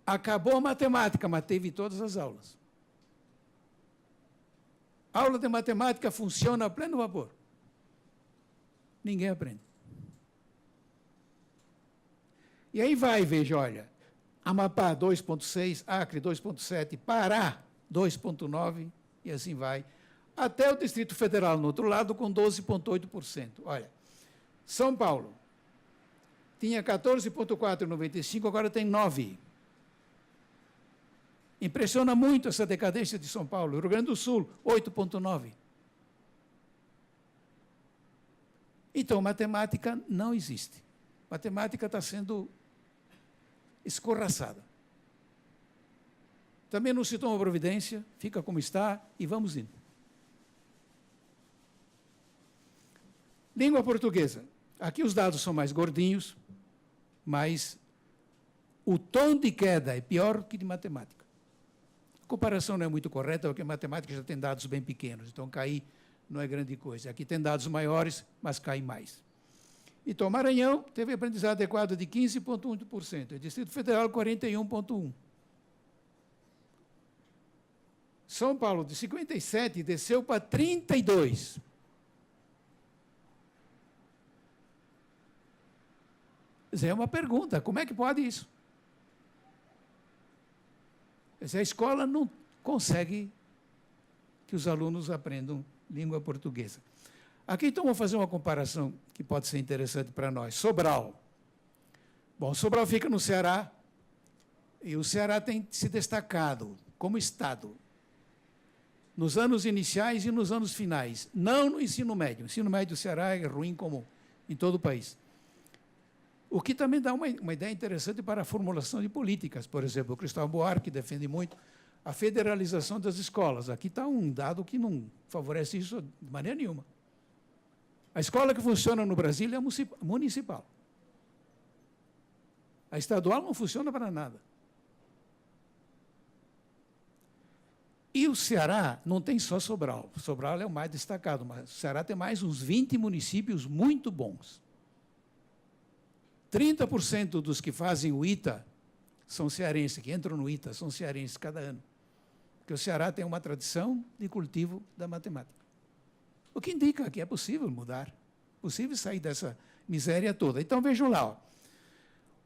Acabou a matemática, mas teve todas as aulas. A aula de matemática funciona a pleno vapor. Ninguém aprende. E aí vai, veja, olha, Amapá 2,6, Acre 2,7, Pará 2,9 e assim vai. Até o Distrito Federal, no outro lado, com 12,8%. Olha, São Paulo tinha 14,4 em 95, agora tem 9. Impressiona muito essa decadência de São Paulo. O Rio Grande do Sul, 8,9. Então, matemática não existe. Matemática está sendo escorraçada. Também não se toma providência, fica como está e vamos indo. Língua portuguesa. Aqui os dados são mais gordinhos, mas o tom de queda é pior que de matemática. A comparação não é muito correta, porque a matemática já tem dados bem pequenos, então cair não é grande coisa. Aqui tem dados maiores, mas cai mais. Então, Maranhão teve aprendizado adequado de 15,1%, e Distrito Federal 41,1%. São Paulo, de 57, desceu para 32%. É uma pergunta, como é que pode isso? A escola não consegue que os alunos aprendam língua portuguesa. Aqui, então, vou fazer uma comparação que pode ser interessante para nós. Sobral. Bom, Sobral fica no Ceará, e o Ceará tem se destacado como estado nos anos iniciais e nos anos finais, não no ensino médio. O ensino médio do Ceará é ruim como em todo o país. O que também dá uma ideia interessante para a formulação de políticas. Por exemplo, o Cristóvão Buarque defende muito a federalização das escolas. Aqui está um dado que não favorece isso de maneira nenhuma. A escola que funciona no Brasil é a municipal. A estadual não funciona para nada. E o Ceará não tem só Sobral. Sobral é o mais destacado, mas o Ceará tem mais uns 20 municípios muito bons. 30% dos que fazem o ITA são cearenses, que entram no ITA, são cearenses cada ano. Porque o Ceará tem uma tradição de cultivo da matemática. O que indica que é possível mudar, possível sair dessa miséria toda. Então, vejam lá. Ó.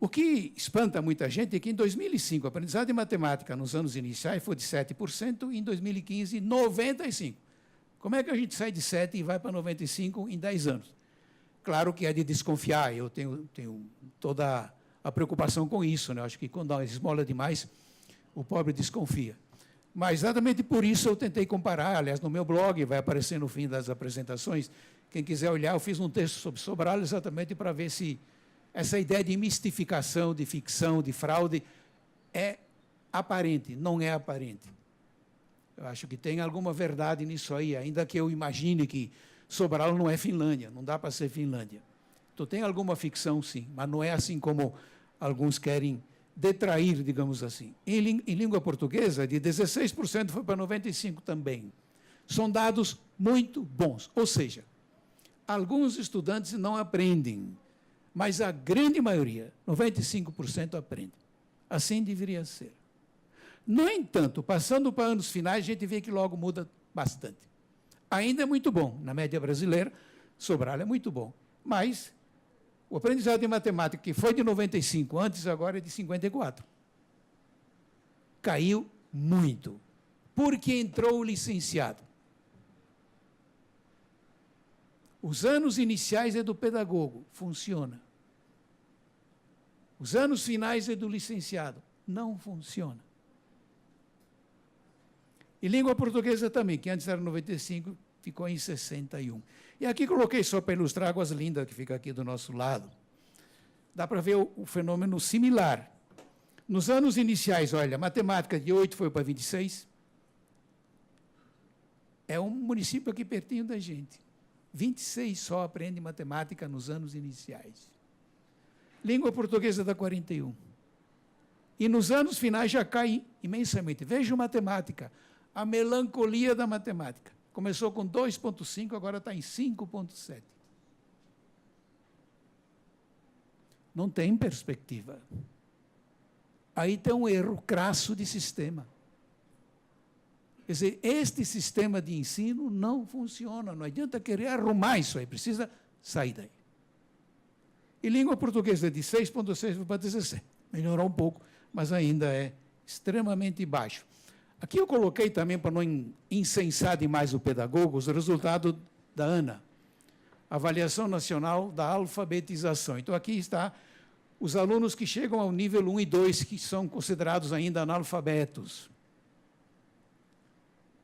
O que espanta muita gente é que, em 2005, a aprendizagem de matemática nos anos iniciais foi de 7%, e em 2015, 95%. Como é que a gente sai de 7% e vai para 95% em 10 anos? Claro que é de desconfiar, eu tenho toda a preocupação com isso, né? Acho que quando dá esmola demais, o pobre desconfia. Mas exatamente por isso eu tentei comparar, aliás, no meu blog, vai aparecer no fim das apresentações, quem quiser olhar, eu fiz um texto sobre Sobral exatamente para ver se essa ideia de mistificação, de ficção, de fraude, é aparente, não é aparente. Eu acho que tem alguma verdade nisso aí, ainda que eu imagine que Sobral não é Finlândia, não dá para ser Finlândia. Então tem alguma ficção, sim, mas não é assim como alguns querem detrair, digamos assim. Em língua portuguesa, de 16% foi para 95% também. São dados muito bons, ou seja, alguns estudantes não aprendem, mas a grande maioria, 95%, aprende. Assim deveria ser. No entanto, passando para anos finais, a gente vê que logo muda bastante. Ainda é muito bom, na média brasileira, Sobral é muito bom, mas o aprendizado de matemática, que foi de 95, antes agora é de 54. Caiu muito, porque entrou o licenciado. Os anos iniciais é do pedagogo, funciona. Os anos finais é do licenciado, não funciona. E língua portuguesa também, que antes era 95, ficou em 61. E aqui coloquei só para ilustrar Águas Lindas, que fica aqui do nosso lado. Dá para ver o fenômeno similar. Nos anos iniciais, olha, matemática de 8 foi para 26. É um município aqui pertinho da gente. 26 só aprende matemática nos anos iniciais. Língua portuguesa dá 41. E nos anos finais já cai imensamente. Veja matemática, a melancolia da matemática. Começou com 2,5, agora está em 5,7. Não tem perspectiva. Aí tem um erro crasso de sistema. Quer dizer, este sistema de ensino não funciona, não adianta querer arrumar isso aí, precisa sair daí. E língua portuguesa de 6,6 para 17. Melhorou um pouco, mas ainda é extremamente baixo. Aqui eu coloquei também, para não incensar demais o pedagogo, os resultados da ANA, Avaliação Nacional da Alfabetização. Então, aqui está os alunos que chegam ao nível 1 e 2, que são considerados ainda analfabetos.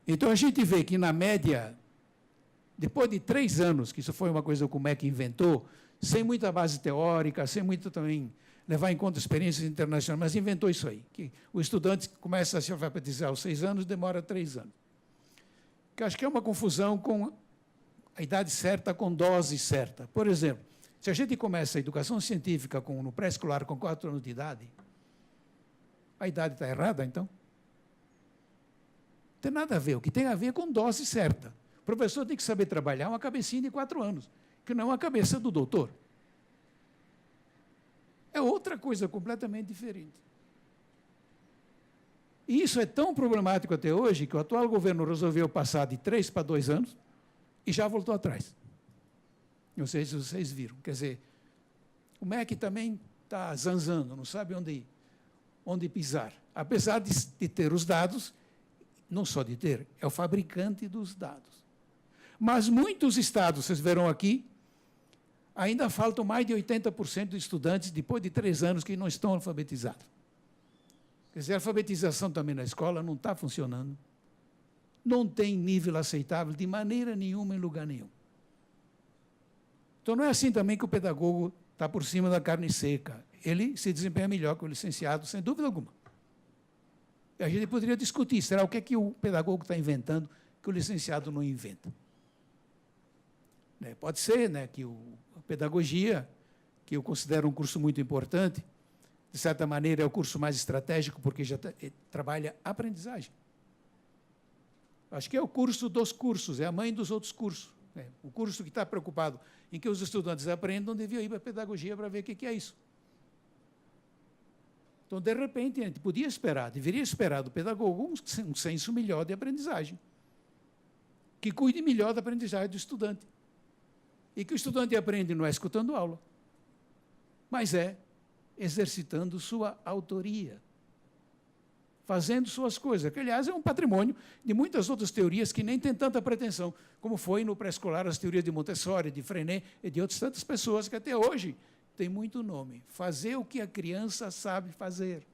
Então, a gente vê que, na média, depois de 3 anos, que isso foi uma coisa que o MEC inventou, sem muita base teórica, sem muito também levar em conta experiências internacionais, mas inventou isso aí, que o estudante começa a se alfabetizar aos 6 anos, demora 3 anos. Que acho que é uma confusão com a idade certa, com dose certa. Por exemplo, se a gente começa a educação científica no pré-escolar com 4 anos de idade, a idade está errada, então? Não tem nada a ver. O que tem a ver é com dose certa. O professor tem que saber trabalhar uma cabecinha de 4 anos, que não é uma cabeça do doutor. É outra coisa completamente diferente. E isso é tão problemático até hoje que o atual governo resolveu passar de 3 para 2 anos e já voltou atrás. Não sei se vocês viram. Quer dizer, o MEC também está zanzando, não sabe onde pisar. Apesar de ter os dados, não só de ter, é o fabricante dos dados. Mas muitos estados, vocês verão aqui, ainda faltam mais de 80% de estudantes, depois de 3 anos, que não estão alfabetizados. Quer dizer, a alfabetização também na escola não está funcionando. Não tem nível aceitável de maneira nenhuma, em lugar nenhum. Então, não é assim também que o pedagogo está por cima da carne seca. Ele se desempenha melhor que o licenciado, sem dúvida alguma. E a gente poderia discutir, será o que é que o pedagogo está inventando que o licenciado não inventa? né? Pode ser, né, que a pedagogia, que eu considero um curso muito importante, de certa maneira é o curso mais estratégico, porque já trabalha aprendizagem. Acho que é o curso dos cursos, é a mãe dos outros cursos. Né? O curso que está preocupado em que os estudantes aprendam, devia ir para a pedagogia para ver o que é isso. Então, de repente, a gente podia esperar, deveria esperar do pedagogo um senso melhor de aprendizagem, que cuide melhor da aprendizagem do estudante. E que o estudante aprende não é escutando aula, mas é exercitando sua autoria, fazendo suas coisas, que, aliás, é um patrimônio de muitas outras teorias que nem tem tanta pretensão, como foi no pré-escolar as teorias de Montessori, de Freinet e de outras tantas pessoas que até hoje tem muito nome. Fazer o que a criança sabe fazer,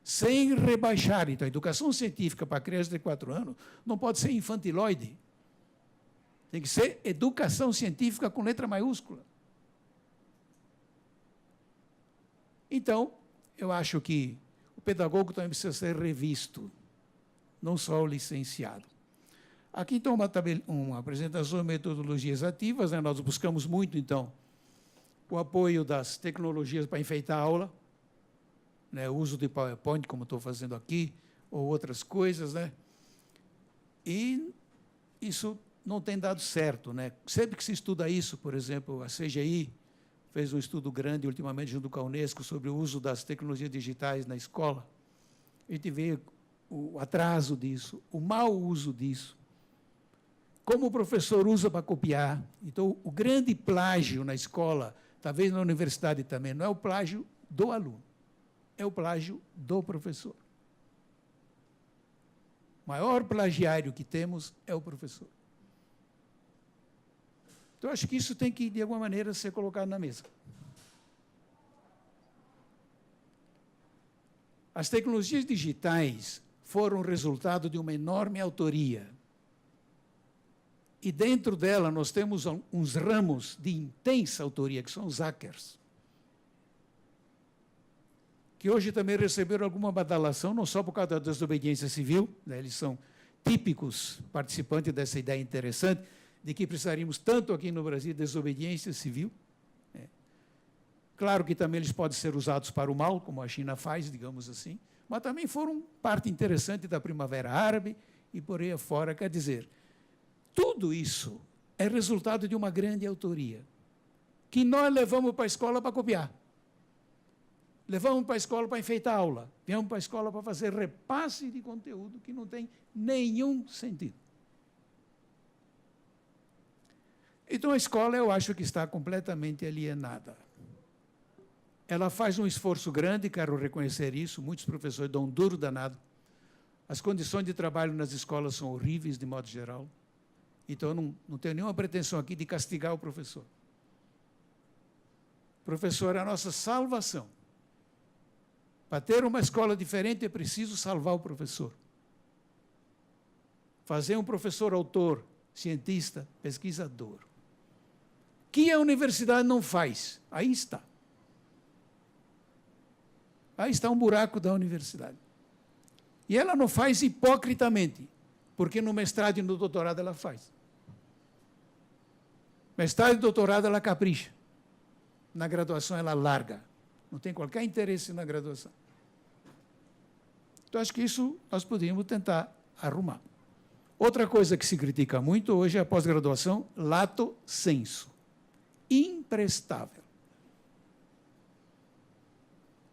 sem rebaixar. Então, a educação científica para crianças de 4 anos não pode ser infantiloide. Tem que ser educação científica com letra maiúscula. Então, eu acho que o pedagogo também precisa ser revisto, não só o licenciado. Aqui está uma apresentação de metodologias ativas, né? Nós buscamos muito, então, o apoio das tecnologias para enfeitar a aula, né? O uso de PowerPoint, como estou fazendo aqui, ou outras coisas, né? E isso não tem dado certo, né? Sempre que se estuda isso, por exemplo, a CGI fez um estudo grande ultimamente junto com a Unesco sobre o uso das tecnologias digitais na escola. A gente vê o atraso disso, o mau uso disso, como o professor usa para copiar. Então, o grande plágio na escola, talvez na universidade também, não é o plágio do aluno, é o plágio do professor. O maior plagiário que temos é o professor. Então, acho que isso tem que, de alguma maneira, ser colocado na mesa. As tecnologias digitais foram resultado de uma enorme autoria. E dentro dela nós temos uns ramos de intensa autoria, que são os hackers, que hoje também receberam alguma badalação, não só por causa da desobediência civil, né? Eles são típicos participantes dessa ideia interessante, de que precisaríamos tanto aqui no Brasil de desobediência civil. Né? Claro que também eles podem ser usados para o mal, como a China faz, digamos assim, mas também foram parte interessante da Primavera Árabe e por aí afora. Quer dizer, tudo isso é resultado de uma grande autoria, que nós levamos para a escola para copiar. Levamos para a escola para enfeitar a aula. Viemos para a escola para fazer repasse de conteúdo que não tem nenhum sentido. Então, a escola, eu acho que está completamente alienada. Ela faz um esforço grande, quero reconhecer isso, muitos professores dão um duro danado. As condições de trabalho nas escolas são horríveis, de modo geral. Então, eu não tenho nenhuma pretensão aqui de castigar o professor. O professor é a nossa salvação. Para ter uma escola diferente, é preciso salvar o professor. Fazer um professor autor, cientista, pesquisador. Que a universidade não faz. Aí está. Aí está um buraco da universidade. E ela não faz hipocritamente, porque no mestrado e no doutorado ela faz. Mestrado e doutorado ela capricha. Na graduação ela larga. Não tem qualquer interesse na graduação. Então, acho que isso nós podíamos tentar arrumar. Outra coisa que se critica muito hoje é a pós-graduação lato sensu. Imprestável.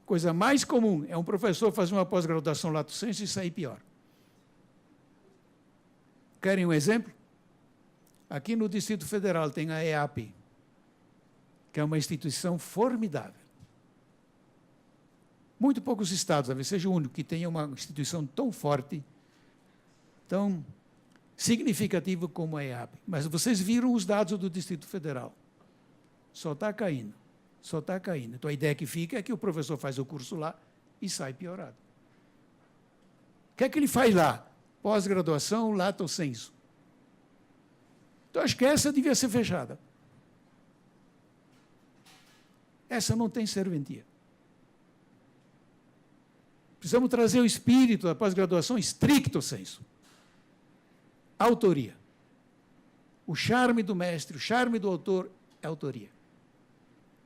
Coisa mais comum é um professor fazer uma pós-graduação lato sensu e sair pior. Querem um exemplo? Aqui no Distrito Federal tem a EAP, que é uma instituição formidável. Muito poucos estados, talvez seja o único, que tenha uma instituição tão forte, tão significativa como a EAP. Mas vocês viram os dados do Distrito Federal. Só está caindo, só está caindo. Então, a ideia que fica é que o professor faz o curso lá e sai piorado. O que é que ele faz lá? Pós-graduação, lato sensu. Então, acho que essa devia ser fechada. Essa não tem serventia. Precisamos trazer o espírito da pós-graduação stricto sensu. Autoria. O charme do mestre, o charme do autor é a autoria.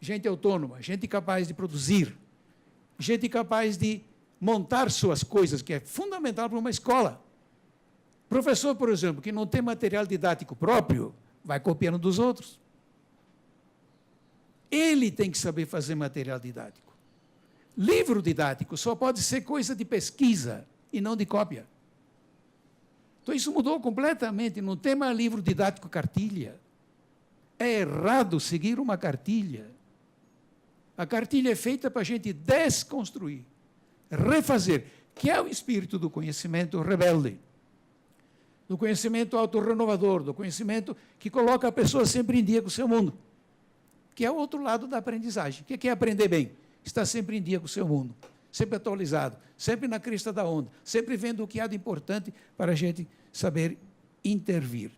Gente autônoma, gente capaz de produzir, gente capaz de montar suas coisas, que é fundamental para uma escola. Professor, por exemplo, que não tem material didático próprio, vai copiando dos outros. Ele tem que saber fazer material didático. Livro didático só pode ser coisa de pesquisa e não de cópia. Então, isso mudou completamente. Não tem mais livro didático cartilha. É errado seguir uma cartilha. A cartilha é feita para a gente desconstruir, refazer, que é o espírito do conhecimento rebelde, do conhecimento autorrenovador, do conhecimento que coloca a pessoa sempre em dia com o seu mundo, que é o outro lado da aprendizagem. O que é aprender bem? Estar sempre em dia com o seu mundo, sempre atualizado, sempre na crista da onda, sempre vendo o que há de importante para a gente saber intervir.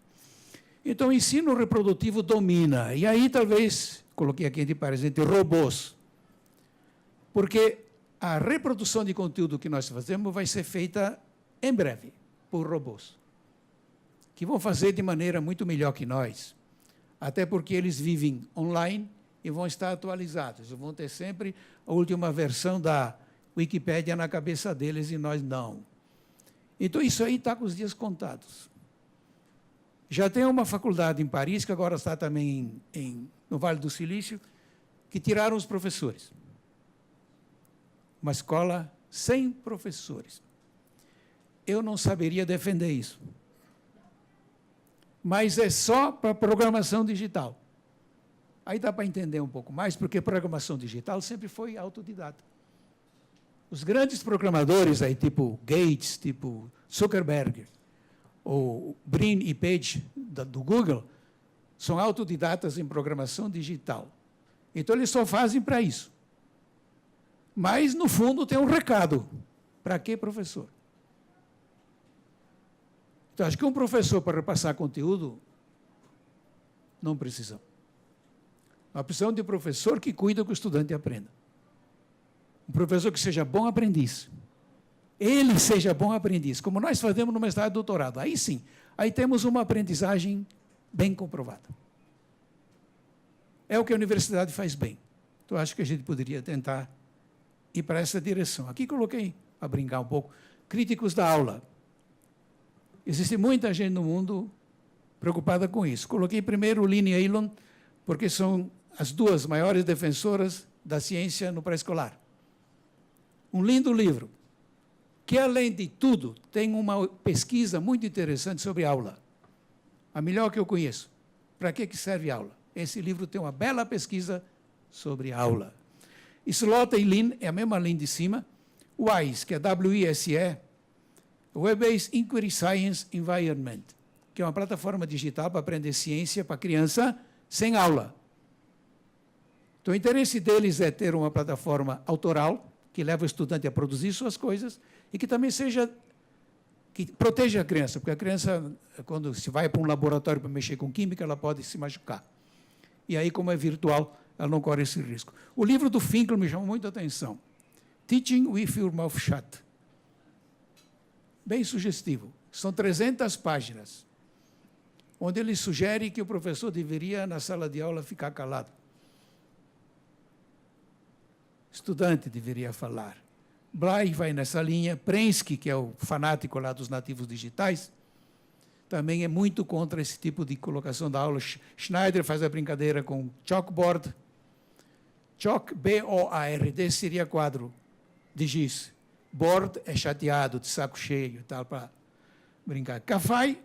Então, o ensino reprodutivo domina. E aí, talvez, coloquei aqui de presente, robôs. Porque a reprodução de conteúdo que nós fazemos vai ser feita em breve por robôs, que vão fazer de maneira muito melhor que nós, até porque eles vivem online e vão estar atualizados, vão ter sempre a última versão da Wikipédia na cabeça deles e nós não. Então, isso aí está com os dias contados. Já tem uma faculdade em Paris, que agora está também no Vale do Silício, que tiraram os professores. Uma escola sem professores. Eu não saberia defender isso. Mas é só para programação digital. Aí dá para entender um pouco mais, porque programação digital sempre foi autodidata. Os grandes programadores, aí, tipo Gates, tipo Zuckerberg, ou Brin e Page, do Google, são autodidatas em programação digital. Então, eles só fazem para isso. Mas, no fundo, tem um recado. Para que professor? Então, acho que um professor, para repassar conteúdo, não precisa. Nós precisamos de um professor que cuida que o estudante aprenda. Um professor que seja bom aprendiz. Ele seja bom aprendiz, como nós fazemos no mestrado e doutorado. Aí sim, aí temos uma aprendizagem bem comprovada. É o que a universidade faz bem. Então, acho que a gente poderia tentar ir para essa direção. Aqui coloquei, para brincar um pouco, críticos da aula. Existe muita gente no mundo preocupada com isso. Coloquei primeiro Lynn e Elon, porque são as duas maiores defensoras da ciência no pré-escolar. Um lindo livro, que, além de tudo, tem uma pesquisa muito interessante sobre aula. A melhor que eu conheço. Para que serve aula? Esse livro tem uma bela pesquisa sobre aula. Slaughter e Lynn é a mesma linha de cima. WISE, que é WISE, Web-Based Inquiry Science Environment, que é uma plataforma digital para aprender ciência para criança sem aula. Então, o interesse deles é ter uma plataforma autoral, que leva o estudante a produzir suas coisas, e que também seja, que proteja a criança, porque a criança, quando se vai para um laboratório para mexer com química, ela pode se machucar. E aí, como é virtual, ela não corre esse risco. O livro do Finkel me chamou muito a atenção. Teaching with Your Mouth Shut. Bem sugestivo. São 300 páginas, onde ele sugere que o professor deveria, na sala de aula, ficar calado. Estudante deveria falar. Bly vai nessa linha. Prensky, que é o fanático lá dos nativos digitais, também é muito contra esse tipo de colocação da aula. Schneider faz a brincadeira com chalkboard. Chalk, B-O-A-R-D, seria quadro de giz. Board é chateado, de saco cheio e tal, para brincar. Cafai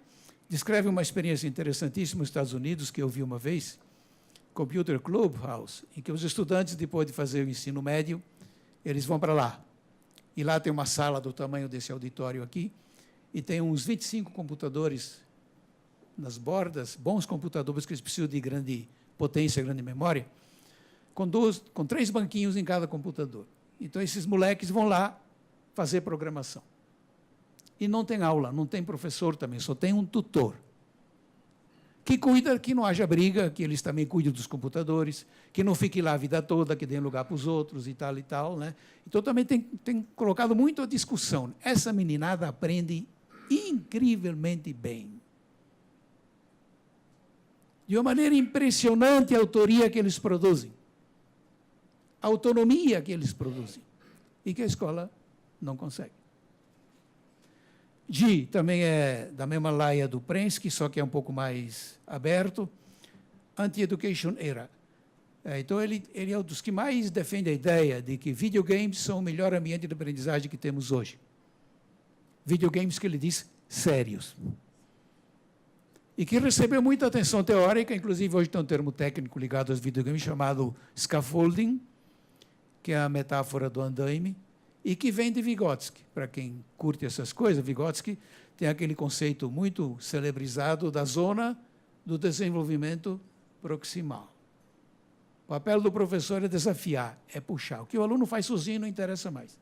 descreve uma experiência interessantíssima nos Estados Unidos, que eu vi uma vez, Computer Clubhouse, em que os estudantes, depois de fazer o ensino médio, eles vão para lá. E lá tem uma sala do tamanho desse auditório aqui, e tem uns 25 computadores nas bordas, bons computadores que eles precisam de grande potência, grande memória, com 3 banquinhos em cada computador. Então, esses moleques vão lá fazer programação. E não tem aula, não tem professor também, só tem um tutor, que cuida que não haja briga, que eles também cuidem dos computadores, que não fique lá a vida toda, que dê lugar para os outros e tal, né? Então, também tem colocado muito a discussão. Essa meninada aprende incrivelmente bem. de uma maneira impressionante a autoria que eles produzem, a autonomia que eles produzem, e que a escola não consegue. G também é da mesma laia do Prensky, só que é um pouco mais aberto, Anti-Education Era. Então, ele é um dos que mais defende a ideia de que videogames são o melhor ambiente de aprendizagem que temos hoje. Videogames que ele diz sérios. E que recebeu muita atenção teórica, inclusive hoje tem um termo técnico ligado aos videogames chamado scaffolding, que é a metáfora do andaime, e que vem de Vygotsky. Para quem curte essas coisas, Vygotsky tem aquele conceito muito celebrizado da zona do desenvolvimento proximal. O papel do professor é desafiar, é puxar. O que o aluno faz sozinho não interessa mais.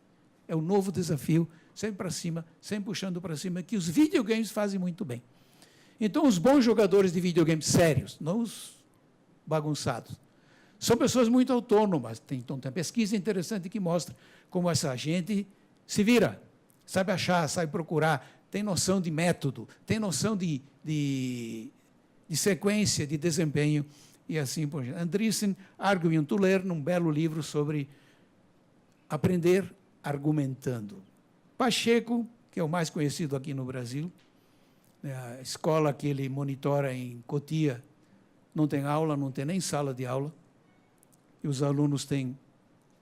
É um novo desafio, sempre para cima, sempre puxando para cima, que os videogames fazem muito bem. Então, os bons jogadores de videogames sérios, não os bagunçados, são pessoas muito autônomas. Então, tem pesquisa interessante que mostra como essa gente se vira, sabe achar, sabe procurar, tem noção de método, tem noção de sequência, de desempenho, e assim por diante. Andreessen, Arguing to Learn, um belo livro sobre aprender argumentando. Pacheco, que é o mais conhecido aqui no Brasil, a escola que ele monitora em Cotia não tem aula, não tem nem sala de aula, e os alunos têm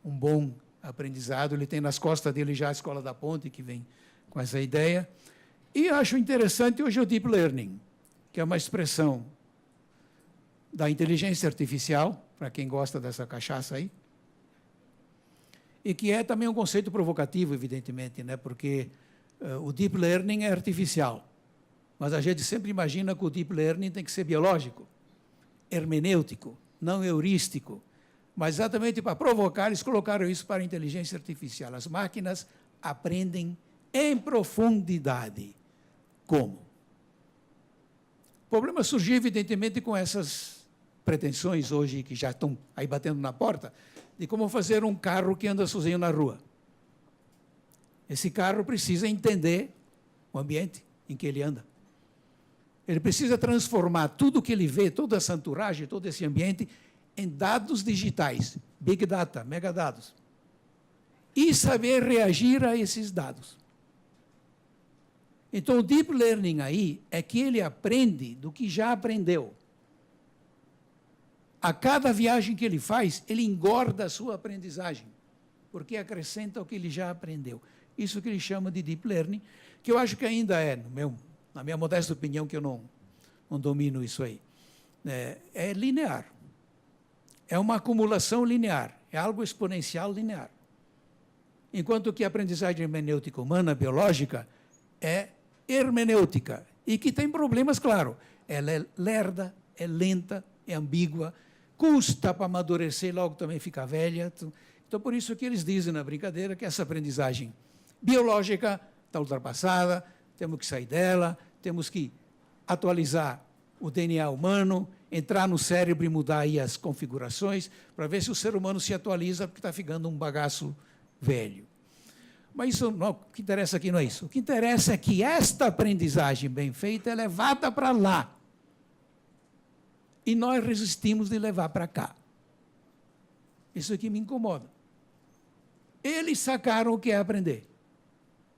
um bom aprendizado. Ele tem nas costas dele já a Escola da Ponte, que vem com essa ideia. E acho interessante hoje o Deep Learning, que é uma expressão da inteligência artificial, para quem gosta dessa cachaça aí, e que é também um conceito provocativo, evidentemente, né? Porque o Deep Learning é artificial, mas a gente sempre imagina que o Deep Learning tem que ser biológico, hermenêutico, não heurístico, mas exatamente para provocar, eles colocaram isso para a inteligência artificial. As máquinas aprendem em profundidade. Como? O problema surgiu, evidentemente, com essas pretensões hoje, que já estão aí batendo na porta, de como fazer um carro que anda sozinho na rua. Esse carro precisa entender o ambiente em que ele anda. Ele precisa transformar tudo que ele vê, toda essa entourage, todo esse ambiente, em dados digitais, Big Data, megadados, e saber reagir a esses dados. Então, o Deep Learning aí é que ele aprende do que já aprendeu. A cada viagem que ele faz, ele engorda a sua aprendizagem, porque acrescenta o que ele já aprendeu. Isso que ele chama de Deep Learning, que eu acho que ainda é, na minha modesta opinião, que eu não domino isso aí, é linear. É uma acumulação linear, é algo exponencial linear. Enquanto que a aprendizagem hermenêutica humana, biológica, é hermenêutica, e que tem problemas, claro. Ela é lerda, é lenta, é ambígua, custa para amadurecer e logo também fica velha. Então, por isso que eles dizem na brincadeira que essa aprendizagem biológica está ultrapassada, temos que sair dela, temos que atualizar o DNA humano, entrar no cérebro e mudar aí as configurações, para ver se o ser humano se atualiza, porque está ficando um bagaço velho. Mas isso não, o que interessa aqui não é isso. O que interessa é que esta aprendizagem bem feita é levada para lá. E nós resistimos de levar para cá. Isso aqui me incomoda. Eles sacaram o que é aprender.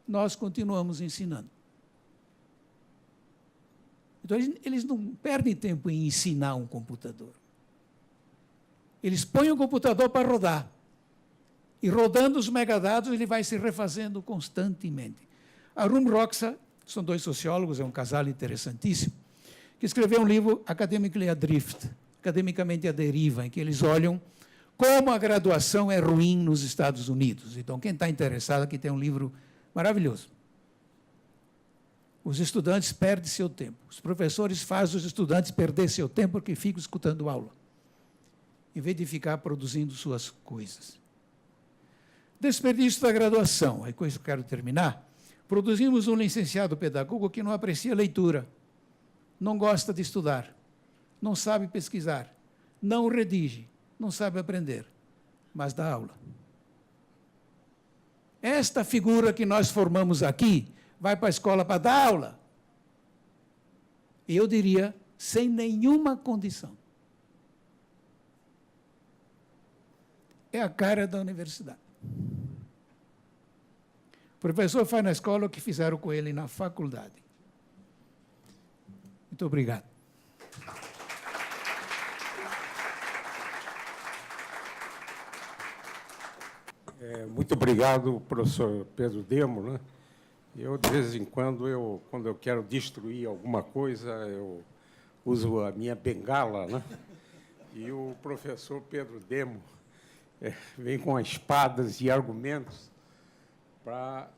Nós continuamos ensinando. Então, eles não perdem tempo em ensinar um computador. Eles põem o computador para rodar. E rodando os megadados, ele vai se refazendo constantemente. Arun Roxa, são dois sociólogos, é um casal interessantíssimo, que escreveu um livro, Academically Adrift, academicamente à deriva, em que eles olham como a graduação é ruim nos Estados Unidos. Então, quem está interessado, aqui tem um livro maravilhoso. Os estudantes perdem seu tempo. Os professores fazem os estudantes perder seu tempo porque ficam escutando aula, em vez de ficar produzindo suas coisas. Desperdício da graduação. Aí, com isso eu quero terminar. Produzimos um licenciado pedagogo que não aprecia leitura, não gosta de estudar, não sabe pesquisar, não redige, não sabe aprender, mas dá aula. Esta figura que nós formamos aqui vai para a escola para dar aula. E eu diria sem nenhuma condição. É a cara da universidade. O professor faz na escola o que fizeram com ele na faculdade. Muito obrigado. Muito obrigado, professor Pedro Demo, né? Eu, de vez em quando, quando eu quero destruir alguma coisa, eu uso a minha bengala, né? E o professor Pedro Demo vem com espadas e argumentos para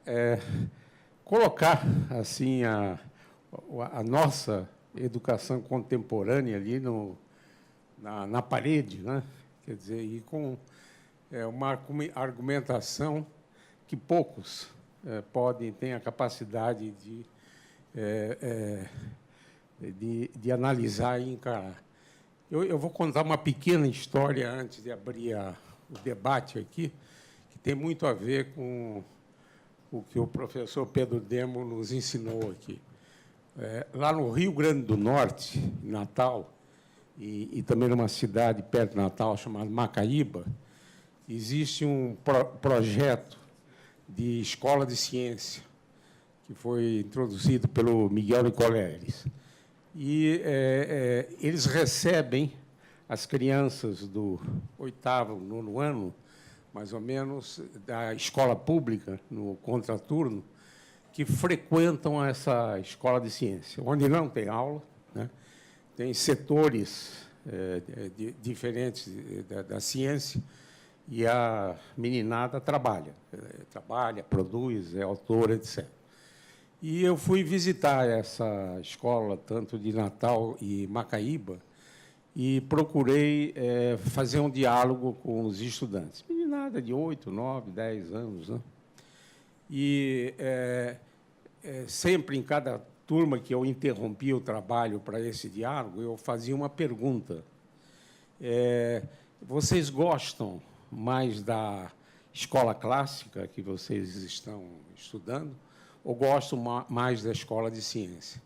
colocar assim a nossa educação contemporânea ali na parede, né? Quer dizer, e com uma argumentação que poucos têm a capacidade de analisar e encarar. Eu vou contar uma pequena história antes de abrir o debate aqui, que tem muito a ver com o que o professor Pedro Demo nos ensinou aqui. Lá no Rio Grande do Norte, em Natal, e também numa cidade perto de Natal, chamada Macaíba, existe um projeto de escola de ciência, que foi introduzido pelo Miguel Nicoleles. E eles recebem as crianças do 8º, 9º ano, mais ou menos, da escola pública, no contraturno, que frequentam essa escola de ciência, onde não tem aula, né? Tem setores diferentes da ciência, e a meninada trabalha, produz, é autora, etc. E eu fui visitar essa escola, tanto de Natal e Macaíba, e procurei fazer um diálogo com os estudantes. Meninada de 8, 9, 10 anos, né? E sempre, em cada turma que eu interrompia o trabalho para esse diálogo, eu fazia uma pergunta. Vocês gostam mais da escola clássica que vocês estão estudando ou gostam mais da escola de ciência?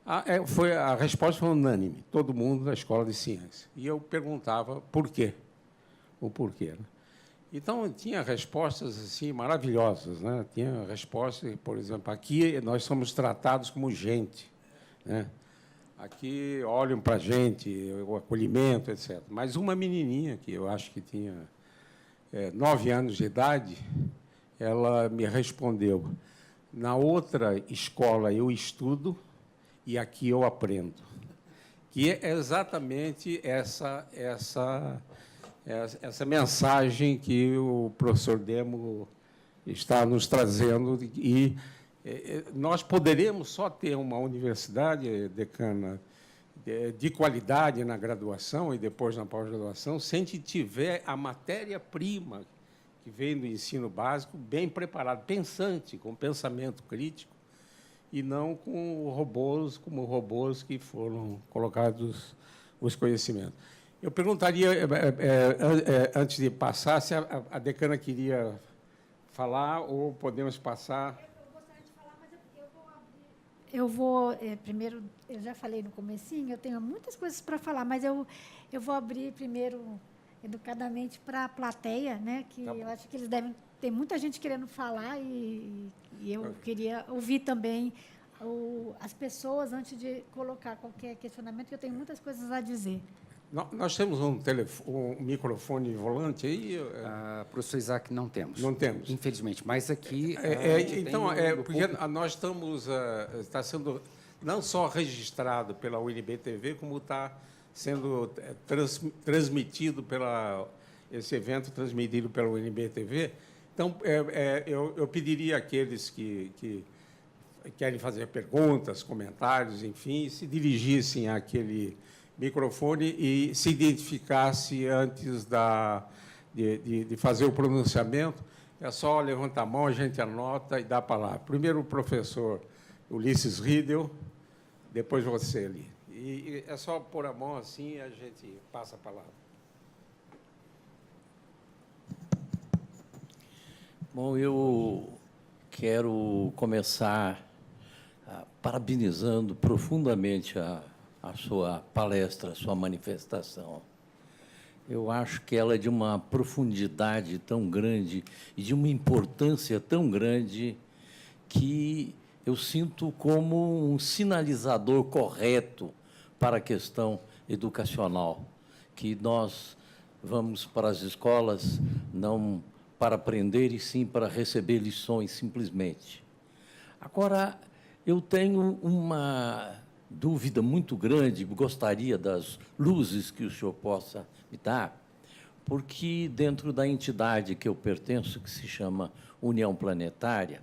A resposta foi unânime, todo mundo da escola de ciência. E eu perguntava por quê, o porquê, né? Então, tinha respostas assim maravilhosas, né? Tinha respostas, por exemplo, aqui nós somos tratados como gente, né? Aqui olham para a gente, o acolhimento, etc. Mas uma menininha, que eu acho que tinha 9 anos de idade, ela me respondeu: na outra escola eu estudo e aqui eu aprendo. Que é exatamente essa mensagem que o professor Demo está nos trazendo. E nós poderemos só ter uma universidade, decana, de qualidade na graduação e depois na pós-graduação, se a gente tiver a matéria-prima que vem do ensino básico bem preparado, pensante, com pensamento crítico, e não como robôs que foram colocados os conhecimentos. Eu perguntaria, antes de passar, se a decana queria falar ou podemos passar. Eu gostaria de falar, mas eu vou abrir. Primeiro, eu já falei no comecinho, eu tenho muitas coisas para falar, mas eu vou abrir primeiro, educadamente, para a plateia, né? Que eu acho que eles devem ter muita gente querendo falar e eu queria ouvir também as pessoas antes de colocar qualquer questionamento, que eu tenho muitas coisas a dizer. Nós temos um microfone volante aí? Professor Isaac, não temos. Não temos. Infelizmente, mas aqui... Então, porque nós estamos... está sendo não só registrado pela UNB-TV, como está sendo transmitido esse evento transmitido pela UNB-TV. Então, eu pediria àqueles que querem fazer perguntas, comentários, enfim, se dirigissem àquele microfone e se identificasse antes de fazer o pronunciamento. É só levantar a mão, a gente anota e dá a palavra. Primeiro o professor Ulisses Riedel, depois você ali. E é só pôr a mão assim e a gente passa a palavra. Bom, eu quero começar parabenizando profundamente a a sua palestra, a sua manifestação. Eu acho que ela é de uma profundidade tão grande e de uma importância tão grande que eu sinto como um sinalizador correto para a questão educacional, que nós vamos para as escolas não para aprender, e sim para receber lições, simplesmente. Agora, eu tenho uma dúvida muito grande, gostaria das luzes que o senhor possa me dar, porque dentro da entidade que eu pertenço, que se chama União Planetária,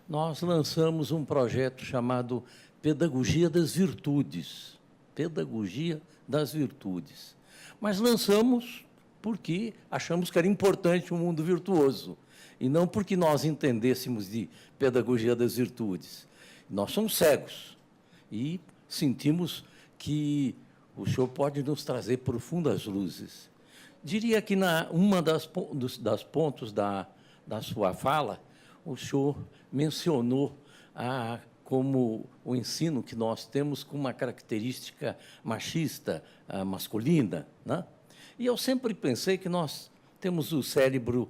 nós lançamos um projeto chamado Pedagogia das Virtudes. Pedagogia das Virtudes. Mas lançamos porque achamos que era importante um mundo virtuoso, e não porque nós entendêssemos de pedagogia das virtudes. Nós somos cegos e sentimos que o senhor pode nos trazer profundas luzes. Diria que, uma das pontos da sua fala, o senhor mencionou como o ensino que nós temos com uma característica machista, masculina, né? E eu sempre pensei que nós temos o cérebro,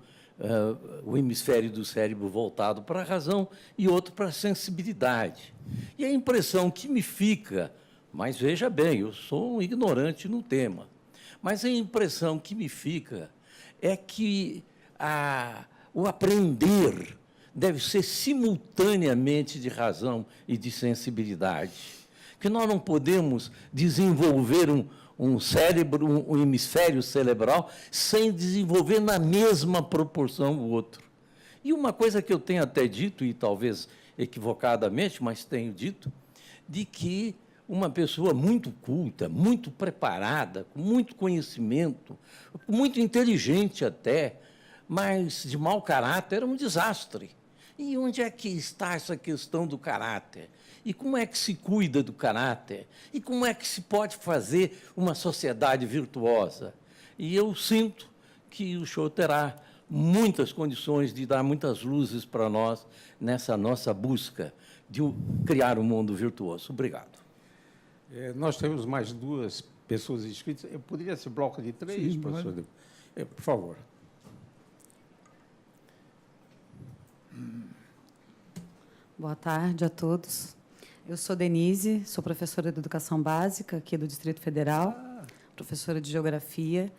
o hemisfério do cérebro voltado para a razão e outro para a sensibilidade. E a impressão que me fica, mas veja bem, eu sou um ignorante no tema, mas a impressão que me fica é que o aprender deve ser simultaneamente de razão e de sensibilidade, que nós não podemos desenvolver um cérebro, um hemisfério cerebral, sem desenvolver na mesma proporção o outro. E uma coisa que eu tenho até dito, e talvez equivocadamente, mas tenho dito, de que uma pessoa muito culta, muito preparada, com muito conhecimento, muito inteligente até, mas de mau caráter, é um desastre. E onde é que está essa questão do caráter? E como é que se cuida do caráter? E como é que se pode fazer uma sociedade virtuosa? E eu sinto que o senhor terá muitas condições de dar muitas luzes para nós nessa nossa busca de criar um mundo virtuoso. Obrigado. Nós temos mais 2 pessoas inscritas. Eu poderia ser bloco de 3, Sim, professor? Claro. Por favor. Boa tarde a todos. Eu sou Denise, sou professora de Educação Básica aqui do Distrito Federal, professora de Geografia.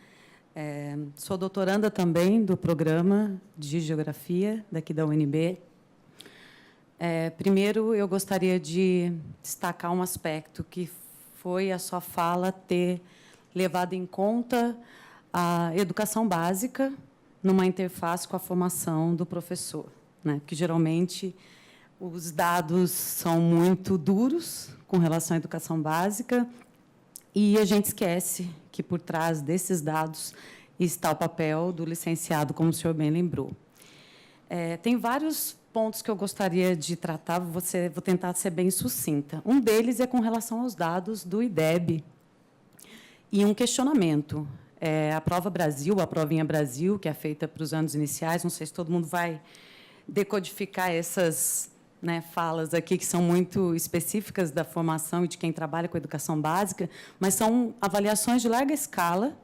Sou doutoranda também do programa de Geografia daqui da UNB. Primeiro, eu gostaria de destacar um aspecto que foi a sua fala ter levado em conta a educação básica numa interface com a formação do professor, né? Porque, geralmente, os dados são muito duros com relação à educação básica e a gente esquece que, por trás desses dados, está o papel do licenciado, como o senhor bem lembrou. Tem vários pontos que eu gostaria de tratar, vou tentar ser bem sucinta. Um deles é com relação aos dados do IDEB e um questionamento. A Prova Brasil, a Provinha Brasil, que é feita para os anos iniciais, não sei se todo mundo vai decodificar essas, né, falas aqui, que são muito específicas da formação e de quem trabalha com educação básica, mas são avaliações de larga escala,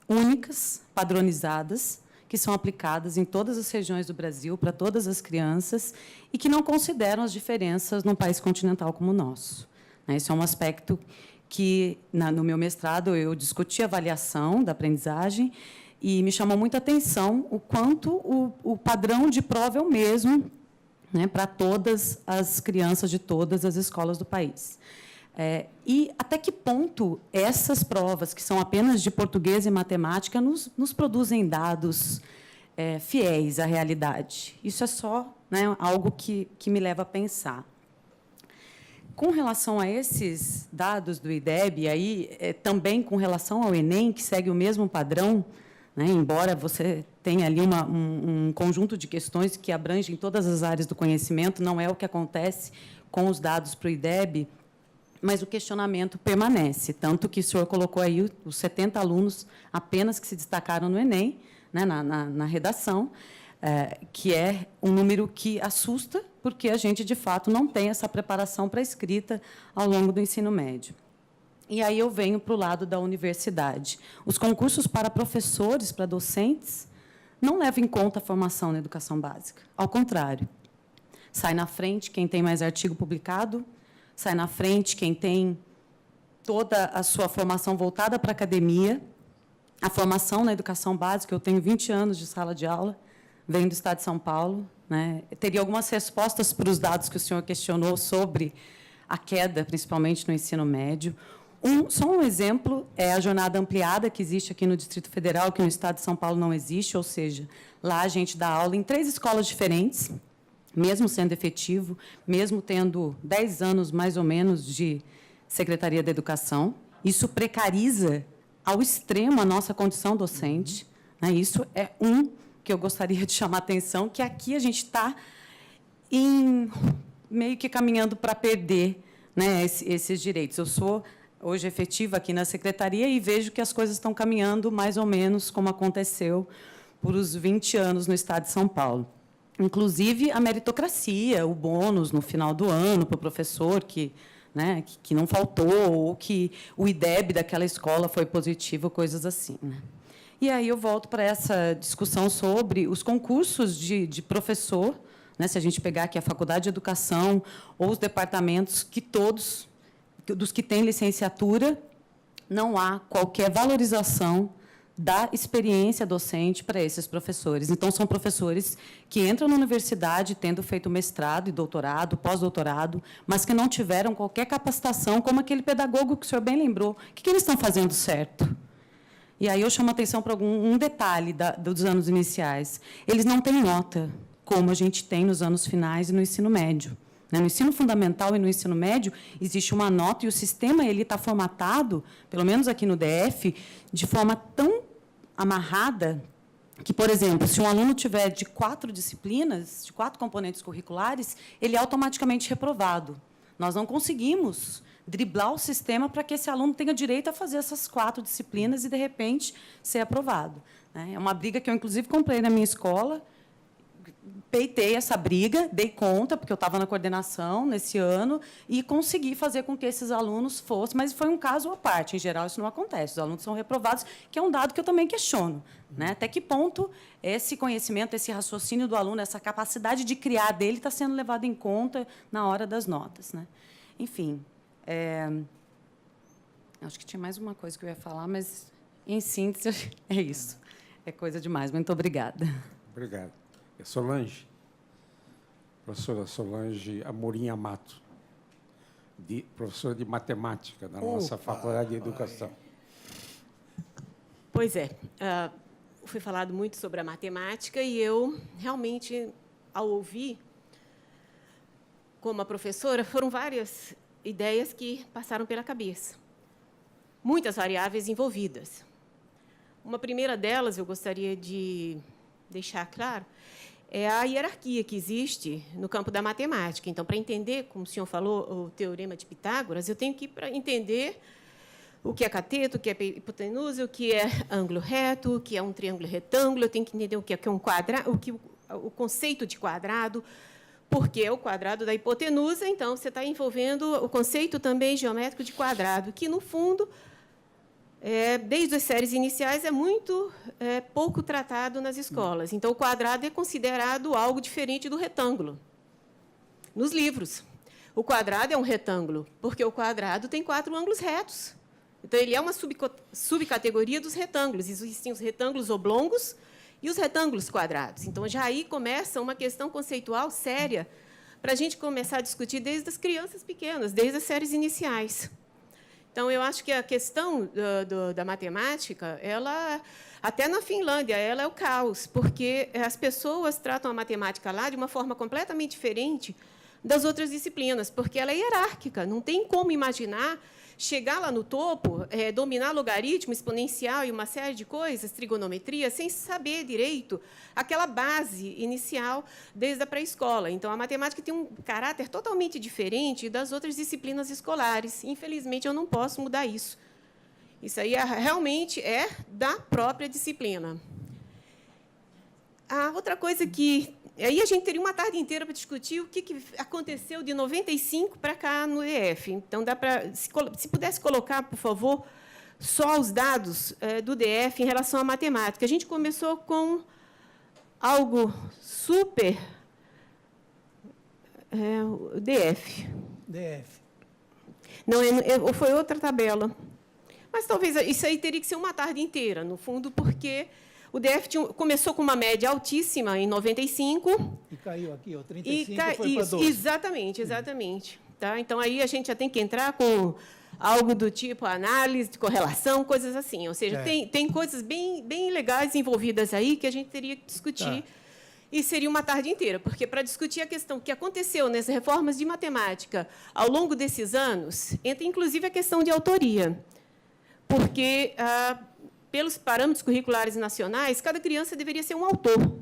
únicas, padronizadas, que são aplicadas em todas as regiões do Brasil, para todas as crianças, e que não consideram as diferenças num país continental como o nosso. Esse é um aspecto que, no meu mestrado, eu discuti a avaliação da aprendizagem e me chamou muita atenção o quanto o padrão de prova é o mesmo, né, para todas as crianças de todas as escolas do país. E até que ponto essas provas, que são apenas de português e matemática, nos produzem dados fiéis à realidade? Isso é só, né, algo que me leva a pensar. Com relação a esses dados do IDEB, aí, também com relação ao Enem, que segue o mesmo padrão, né, embora você tenha ali um conjunto de questões que abrangem todas as áreas do conhecimento, não é o que acontece com os dados para o IDEB, mas o questionamento permanece, tanto que o senhor colocou aí os 70 alunos apenas que se destacaram no Enem, né, na redação, que é um número que assusta, porque a gente, de fato, não tem essa preparação para a escrita ao longo do ensino médio. E aí eu venho para o lado da universidade. Os concursos para professores, para docentes, não levam em conta a formação na educação básica. Ao contrário, sai na frente quem tem mais artigo publicado, sai na frente quem tem toda a sua formação voltada para a academia. A formação na educação básica, eu tenho 20 anos de sala de aula, venho do Estado de São Paulo, né? Teria algumas respostas para os dados que o senhor questionou sobre a queda, principalmente no ensino médio. Só um exemplo é a jornada ampliada que existe aqui no Distrito Federal, que no Estado de São Paulo não existe, ou seja, lá a gente dá aula em 3 escolas diferentes, mesmo sendo efetivo, mesmo tendo 10 anos, mais ou menos, de Secretaria da Educação. Isso precariza ao extremo a nossa condição docente. Né? Isso é que eu gostaria de chamar a atenção, que aqui a gente está meio que caminhando para perder, né, esses direitos. Eu sou hoje efetiva aqui na secretaria e vejo que as coisas estão caminhando mais ou menos como aconteceu por os 20 anos no Estado de São Paulo. Inclusive, a meritocracia, o bônus no final do ano para o professor que não faltou, ou que o IDEB daquela escola foi positivo, coisas assim. Né? E aí eu volto para essa discussão sobre os concursos de professor, né, se a gente pegar aqui a Faculdade de Educação ou os departamentos que todos, dos que têm licenciatura, não há qualquer valorização da experiência docente para esses professores. Então, são professores que entram na universidade tendo feito mestrado e doutorado, pós-doutorado, mas que não tiveram qualquer capacitação, como aquele pedagogo que o senhor bem lembrou. O que eles estão fazendo certo? E aí eu chamo a atenção para um detalhe dos anos iniciais. Eles não têm nota, como a gente tem nos anos finais e no ensino médio. No ensino fundamental e no ensino médio, existe uma nota e o sistema está formatado, pelo menos aqui no DF, de forma tão amarrada que, por exemplo, se um aluno tiver de 4 disciplinas, de 4 componentes curriculares, ele é automaticamente reprovado. Nós não conseguimos driblar o sistema para que esse aluno tenha direito a fazer essas 4 disciplinas e, de repente, ser aprovado. É uma briga que eu, inclusive, comprei na minha escola. Peitei essa briga, dei conta, porque eu estava na coordenação nesse ano, e consegui fazer com que esses alunos fossem, mas foi um caso à parte. Em geral, isso não acontece. Os alunos são reprovados, que é um dado que eu também questiono. Né? Até que ponto esse conhecimento, esse raciocínio do aluno, essa capacidade de criar dele está sendo levado em conta na hora das notas. Né? Enfim, acho que tinha mais uma coisa que eu ia falar, mas, em síntese, é isso. É coisa demais. Muito obrigada. Obrigado. Solange, professora Solange Amorim Amato, professora de matemática na nossa Faculdade de Educação. Pois é, foi falado muito sobre a matemática e eu, realmente, ao ouvir, como a professora, foram várias ideias que passaram pela cabeça. Muitas variáveis envolvidas. Uma primeira delas, eu gostaria de deixar claro, é a hierarquia que existe no campo da matemática. Então, para entender, como o senhor falou, o teorema de Pitágoras, eu tenho que entender o que é cateto, o que é hipotenusa, o que é ângulo reto, o que é um triângulo retângulo, eu tenho que entender o que é um quadrado, o conceito de quadrado, porque é o quadrado da hipotenusa, então você está envolvendo o conceito também geométrico de quadrado, que, no fundo, desde as séries iniciais, é muito pouco tratado nas escolas. Então, o quadrado é considerado algo diferente do retângulo. Nos livros, o quadrado é um retângulo, porque o quadrado tem 4 ângulos retos. Então, ele é uma subcategoria dos retângulos. Existem os retângulos oblongos e os retângulos quadrados. Então, já aí começa uma questão conceitual séria para a gente começar a discutir desde as crianças pequenas, desde as séries iniciais. Então, eu acho que a questão da matemática, ela, até na Finlândia, ela é o caos, porque as pessoas tratam a matemática lá de uma forma completamente diferente das outras disciplinas, porque ela é hierárquica, não tem como imaginar chegar lá no topo, dominar logaritmo, exponencial e uma série de coisas, trigonometria, sem saber direito aquela base inicial desde a pré-escola. Então, a matemática tem um caráter totalmente diferente das outras disciplinas escolares. Infelizmente, eu não posso mudar isso. Isso aí realmente é da própria disciplina. A outra coisa que aí a gente teria uma tarde inteira para discutir o que aconteceu de 95 para cá no DF. Então, dá para, se pudesse colocar, por favor, só os dados do DF em relação à matemática. A gente começou com algo super... o DF. Não, foi outra tabela. Mas talvez isso aí teria que ser uma tarde inteira, no fundo, porque o DF começou com uma média altíssima em 95. E caiu aqui, 35 foi para 12. Exatamente. Tá? Então, aí a gente já tem que entrar com algo do tipo análise de correlação, coisas assim. Ou seja, tem coisas bem legais envolvidas aí que a gente teria que discutir. Tá. E seria uma tarde inteira, porque, para discutir a questão que aconteceu nessas reformas de matemática ao longo desses anos, entra, inclusive, a questão de autoria. Porque, pelos parâmetros curriculares nacionais, cada criança deveria ser um autor.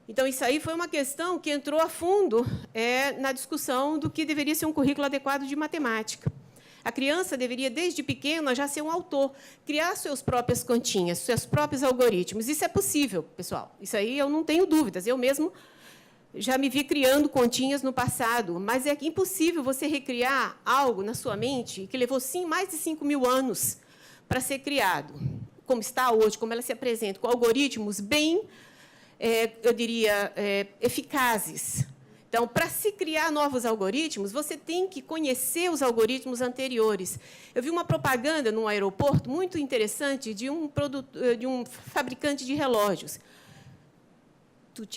Então, isso aí foi uma questão que entrou a fundo na discussão do que deveria ser um currículo adequado de matemática. A criança deveria, desde pequena, já ser um autor, criar suas próprias continhas, seus próprios algoritmos. Isso é possível, pessoal. Isso aí eu não tenho dúvidas. Eu mesmo já me vi criando continhas no passado, mas é impossível você recriar algo na sua mente que levou, sim, mais de 5.000 anos para ser criado, como está hoje, como ela se apresenta, com algoritmos bem, eu diria, eficazes. Então, para se criar novos algoritmos, você tem que conhecer os algoritmos anteriores. Eu vi uma propaganda num aeroporto muito interessante de um fabricante de relógios. To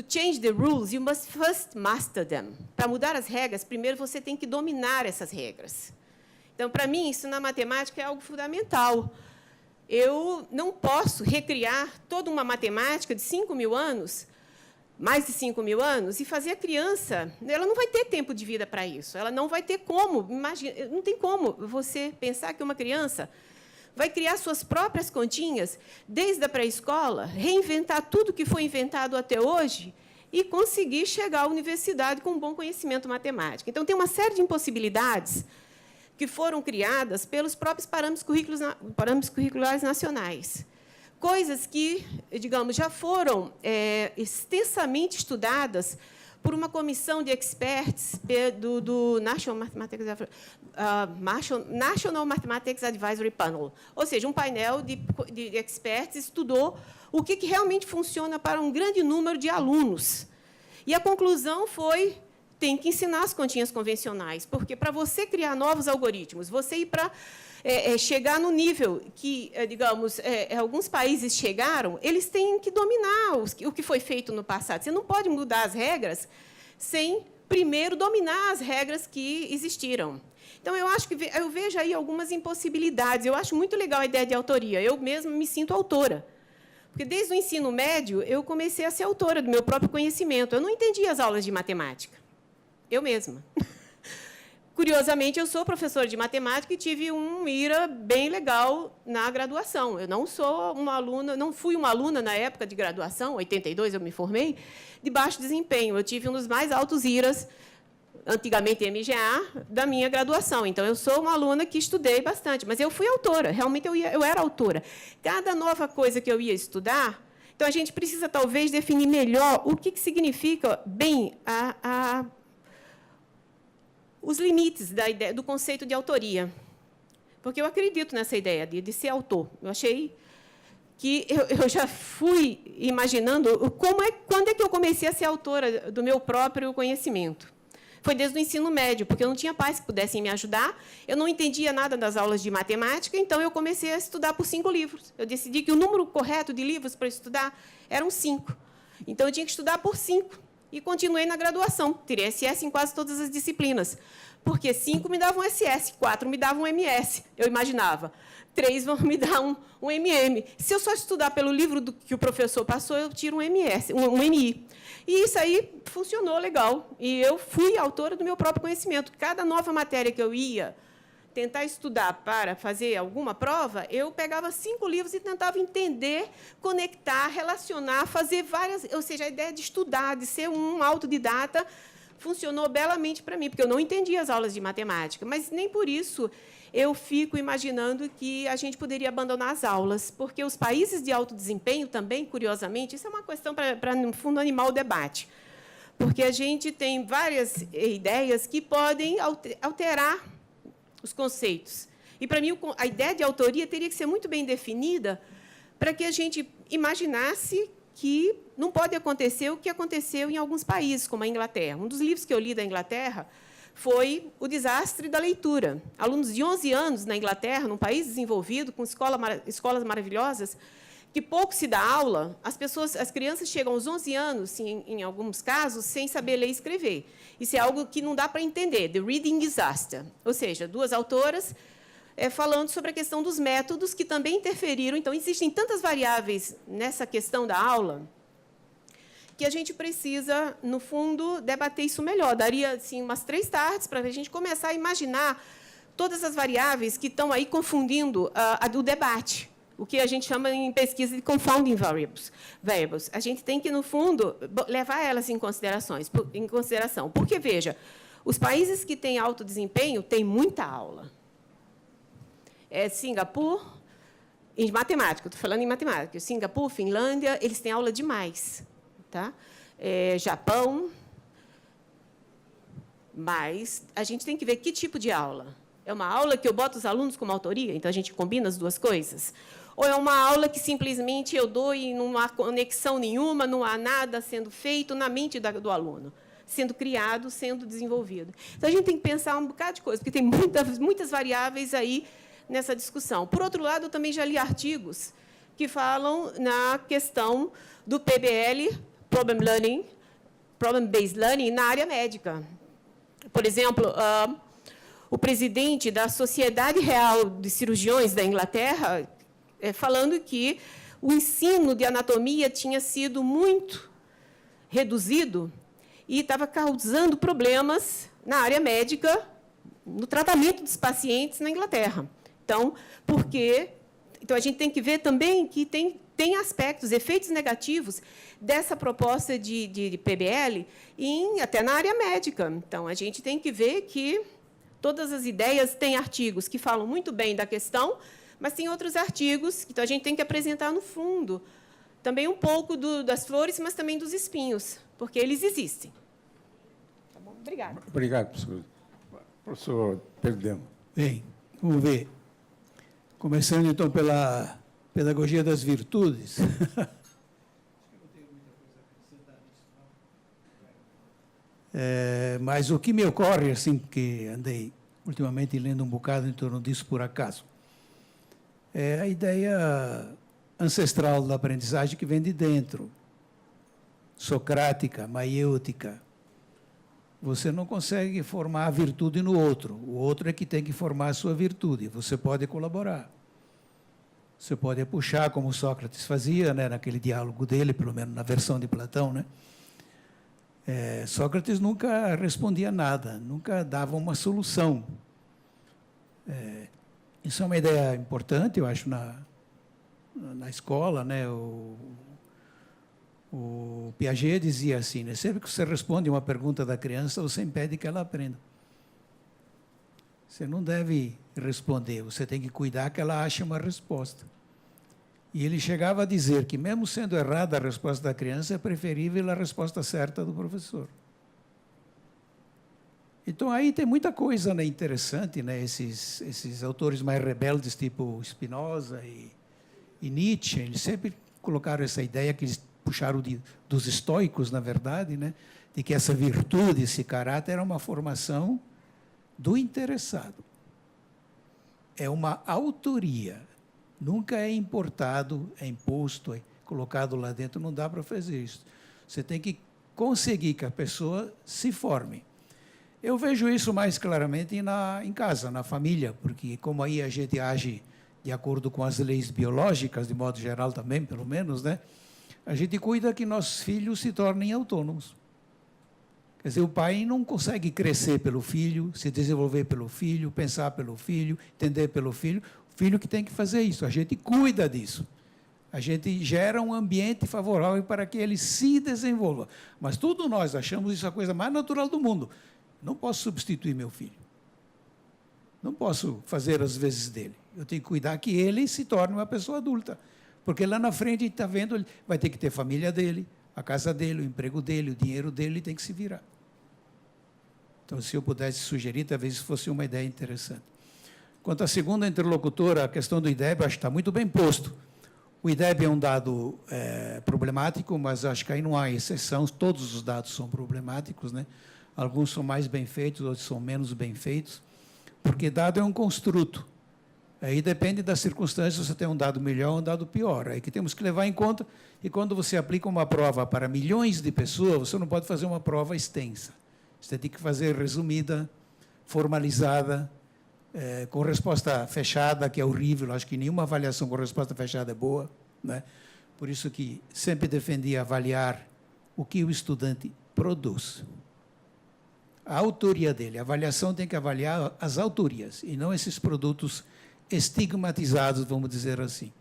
change the rules, you must first master them. Para mudar as regras, primeiro você tem que dominar essas regras. Então, para mim, isso na matemática é algo fundamental. Eu não posso recriar toda uma matemática de 5.000 anos, mais de 5.000 anos, e fazer a criança... Ela não vai ter tempo de vida para isso. Ela não vai ter como. Imagina, não tem como você pensar que uma criança vai criar suas próprias continhas desde a pré-escola, reinventar tudo que foi inventado até hoje e conseguir chegar à universidade com um bom conhecimento matemático. Então, tem uma série de impossibilidades que foram criadas pelos próprios parâmetros curriculares nacionais. Coisas que, digamos, já foram extensamente estudadas por uma comissão de experts do National Mathematics Advisory Panel. Ou seja, um painel de experts estudou o que realmente funciona para um grande número de alunos. E a conclusão foi: tem que ensinar as continhas convencionais, porque, para você criar novos algoritmos, você ir para chegar no nível que, digamos, alguns países chegaram, eles têm que dominar o que foi feito no passado. Você não pode mudar as regras sem, primeiro, dominar as regras que existiram. Então, eu vejo aí algumas impossibilidades. Eu acho muito legal a ideia de autoria. Eu mesma me sinto autora. Porque, desde o ensino médio, eu comecei a ser autora do meu próprio conhecimento. Eu não entendia as aulas de matemática. Eu mesma. Curiosamente, eu sou professora de matemática e tive um mira bem legal na graduação. Eu não sou uma aluna, não fui uma aluna na época de graduação, 82 eu me formei, de baixo desempenho. Eu tive um dos mais altos iras, antigamente MGA, da minha graduação. Então, eu sou uma aluna que estudei bastante, mas eu fui autora, realmente eu era autora. Cada nova coisa que eu ia estudar, então, a gente precisa, talvez, definir melhor o que significa, bem, os limites da ideia, do conceito de autoria. Porque eu acredito nessa ideia de ser autor. Eu achei que eu já fui imaginando quando é que eu comecei a ser autora do meu próprio conhecimento. Foi desde o ensino médio, porque eu não tinha pais que pudessem me ajudar, eu não entendia nada das aulas de matemática, então eu comecei a estudar por 5 livros. Eu decidi que o número correto de livros para estudar eram 5. Então, eu tinha que estudar por 5. E continuei na graduação. Tirei SS em quase todas as disciplinas. Porque 5 me davam SS, 4 me davam MS, eu imaginava. 3 vão me dar um MM. Se eu só estudar pelo livro que o professor passou, eu tiro um MS, um MI. E isso aí funcionou legal. E eu fui autora do meu próprio conhecimento. Cada nova matéria que eu ia tentar estudar para fazer alguma prova, eu pegava 5 livros e tentava entender, conectar, relacionar, fazer várias... Ou seja, a ideia de estudar, de ser um autodidata, funcionou belamente para mim, porque eu não entendia as aulas de matemática, mas nem por isso eu fico imaginando que a gente poderia abandonar as aulas, porque os países de alto desempenho também, curiosamente, isso é uma questão para no fundo, animar o debate, porque a gente tem várias ideias que podem alterar os conceitos. E, para mim, a ideia de autoria teria que ser muito bem definida para que a gente imaginasse que não pode acontecer o que aconteceu em alguns países, como a Inglaterra. Um dos livros que eu li da Inglaterra foi O Desastre da Leitura. Alunos de 11 anos na Inglaterra, num país desenvolvido, com escolas maravilhosas, que pouco se dá aula, as crianças chegam aos 11 anos, em alguns casos, sem saber ler e escrever. Isso é algo que não dá para entender, The Reading Disaster. Ou seja, duas autoras falando sobre a questão dos métodos que também interferiram. Então, existem tantas variáveis nessa questão da aula que a gente precisa, no fundo, debater isso melhor. Daria assim, umas 3 tardes para a gente começar a imaginar todas as variáveis que estão aí confundindo o debate, o que a gente chama em pesquisa de confounding variables. A gente tem que, no fundo, levar elas em consideração. Porque, veja, os países que têm alto desempenho têm muita aula. Singapura, em matemática, estou falando em matemática. Singapura, Finlândia, eles têm aula demais. Tá? Japão. Mas a gente tem que ver que tipo de aula. É uma aula que eu boto os alunos como autoria, então a gente combina as duas coisas? Ou é uma aula que simplesmente eu dou e não há conexão nenhuma, não há nada sendo feito na mente do aluno, sendo criado, sendo desenvolvido? Então, a gente tem que pensar um bocado de coisa, porque tem muitas variáveis aí nessa discussão. Por outro lado, eu também já li artigos que falam na questão do PBL, Problem-Based Learning, na área médica. Por exemplo, o presidente da Sociedade Real de Cirurgiões da Inglaterra falando que o ensino de anatomia tinha sido muito reduzido e estava causando problemas na área médica, no tratamento dos pacientes na Inglaterra. Então, a gente tem que ver também que tem aspectos, efeitos negativos dessa proposta de PBL até na área médica. Então, a gente tem que ver que todas as ideias têm artigos que falam muito bem da questão, mas tem outros artigos que a gente tem que apresentar no fundo. Também um pouco das flores, mas também dos espinhos, porque eles existem. Tá bom? Obrigada. Obrigado, professor. Professor Perdemo. Bem, vamos ver. Começando, então, pela pedagogia das virtudes. Mas o que me ocorre, assim, porque andei ultimamente lendo um bocado em torno disso por acaso, é a ideia ancestral da aprendizagem que vem de dentro, socrática, maiêutica. Você não consegue formar a virtude no outro. O outro é que tem que formar a sua virtude. Você pode colaborar. Você pode puxar, como Sócrates fazia, né, naquele diálogo dele, pelo menos na versão de Platão, né? Sócrates nunca respondia nada, nunca dava uma solução. Isso é uma ideia importante, eu acho, na escola, né? O Piaget dizia assim, né? Sempre que você responde uma pergunta da criança, você impede que ela aprenda. Você não deve responder, você tem que cuidar que ela ache uma resposta. E ele chegava a dizer que, mesmo sendo errada a resposta da criança, é preferível a resposta certa do professor. Então, aí tem muita coisa, né, interessante, né, esses autores mais rebeldes, tipo Spinoza e Nietzsche, eles sempre colocaram essa ideia que eles puxaram dos estoicos, na verdade, né, de que essa virtude, esse caráter, era uma formação do interessado. É uma autoria. Nunca é importado, é imposto, é colocado lá dentro, não dá para fazer isso. Você tem que conseguir que a pessoa se forme. Eu vejo isso mais claramente em casa, na família, porque como aí a gente age de acordo com as leis biológicas, de modo geral também, pelo menos, né? A gente cuida que nossos filhos se tornem autônomos. Quer dizer, o pai não consegue crescer pelo filho, se desenvolver pelo filho, pensar pelo filho, entender pelo filho. O filho que tem que fazer isso, a gente cuida disso. A gente gera um ambiente favorável para que ele se desenvolva. Mas todos nós achamos isso a coisa mais natural do mundo. Não posso substituir meu filho. Não posso fazer as vezes dele. Eu tenho que cuidar que ele se torne uma pessoa adulta. Porque lá na frente, está vendo, ele vai ter que ter a família dele, a casa dele, o emprego dele, o dinheiro dele, ele tem que se virar. Então, se eu pudesse sugerir, talvez isso fosse uma ideia interessante. Quanto à segunda interlocutora, a questão do IDEB, acho que está muito bem posto. O IDEB é um dado problemático, mas acho que aí não há exceção, todos os dados são problemáticos, né? Alguns são mais bem feitos, outros são menos bem feitos, porque dado é um construto. Aí depende das circunstâncias, você tem um dado melhor ou um dado pior. Aí que temos que levar em conta, e quando você aplica uma prova para milhões de pessoas, você não pode fazer uma prova extensa. Você tem que fazer resumida, formalizada, com resposta fechada, que é horrível. Acho que nenhuma avaliação com resposta fechada é boa, né? Por isso que sempre defendi avaliar o que o estudante produz. A autoria dele. A avaliação tem que avaliar as autorias, e não esses produtos estigmatizados, vamos dizer assim.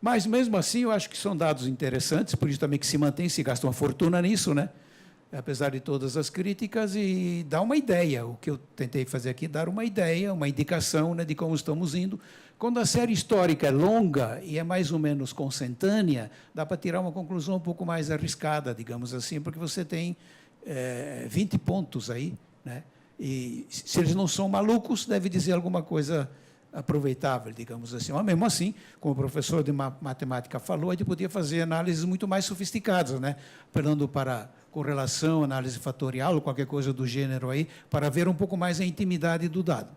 Mas, mesmo assim, eu acho que são dados interessantes, por isso também que se mantém, se gasta uma fortuna nisso, né? Apesar de todas as críticas, e dá uma ideia. O que eu tentei fazer aqui, dar uma ideia, uma indicação, né, de como estamos indo. Quando a série histórica é longa e é mais ou menos consentânea, dá para tirar uma conclusão um pouco mais arriscada, digamos assim, porque você tem 20 pontos aí, né? E se eles não são malucos, deve dizer alguma coisa aproveitável, digamos assim. Mas, mesmo assim, como o professor de matemática falou, a gente podia fazer análises muito mais sofisticadas, né? Apelando para correlação, análise fatorial, ou qualquer coisa do gênero aí, para ver um pouco mais a intimidade do dado.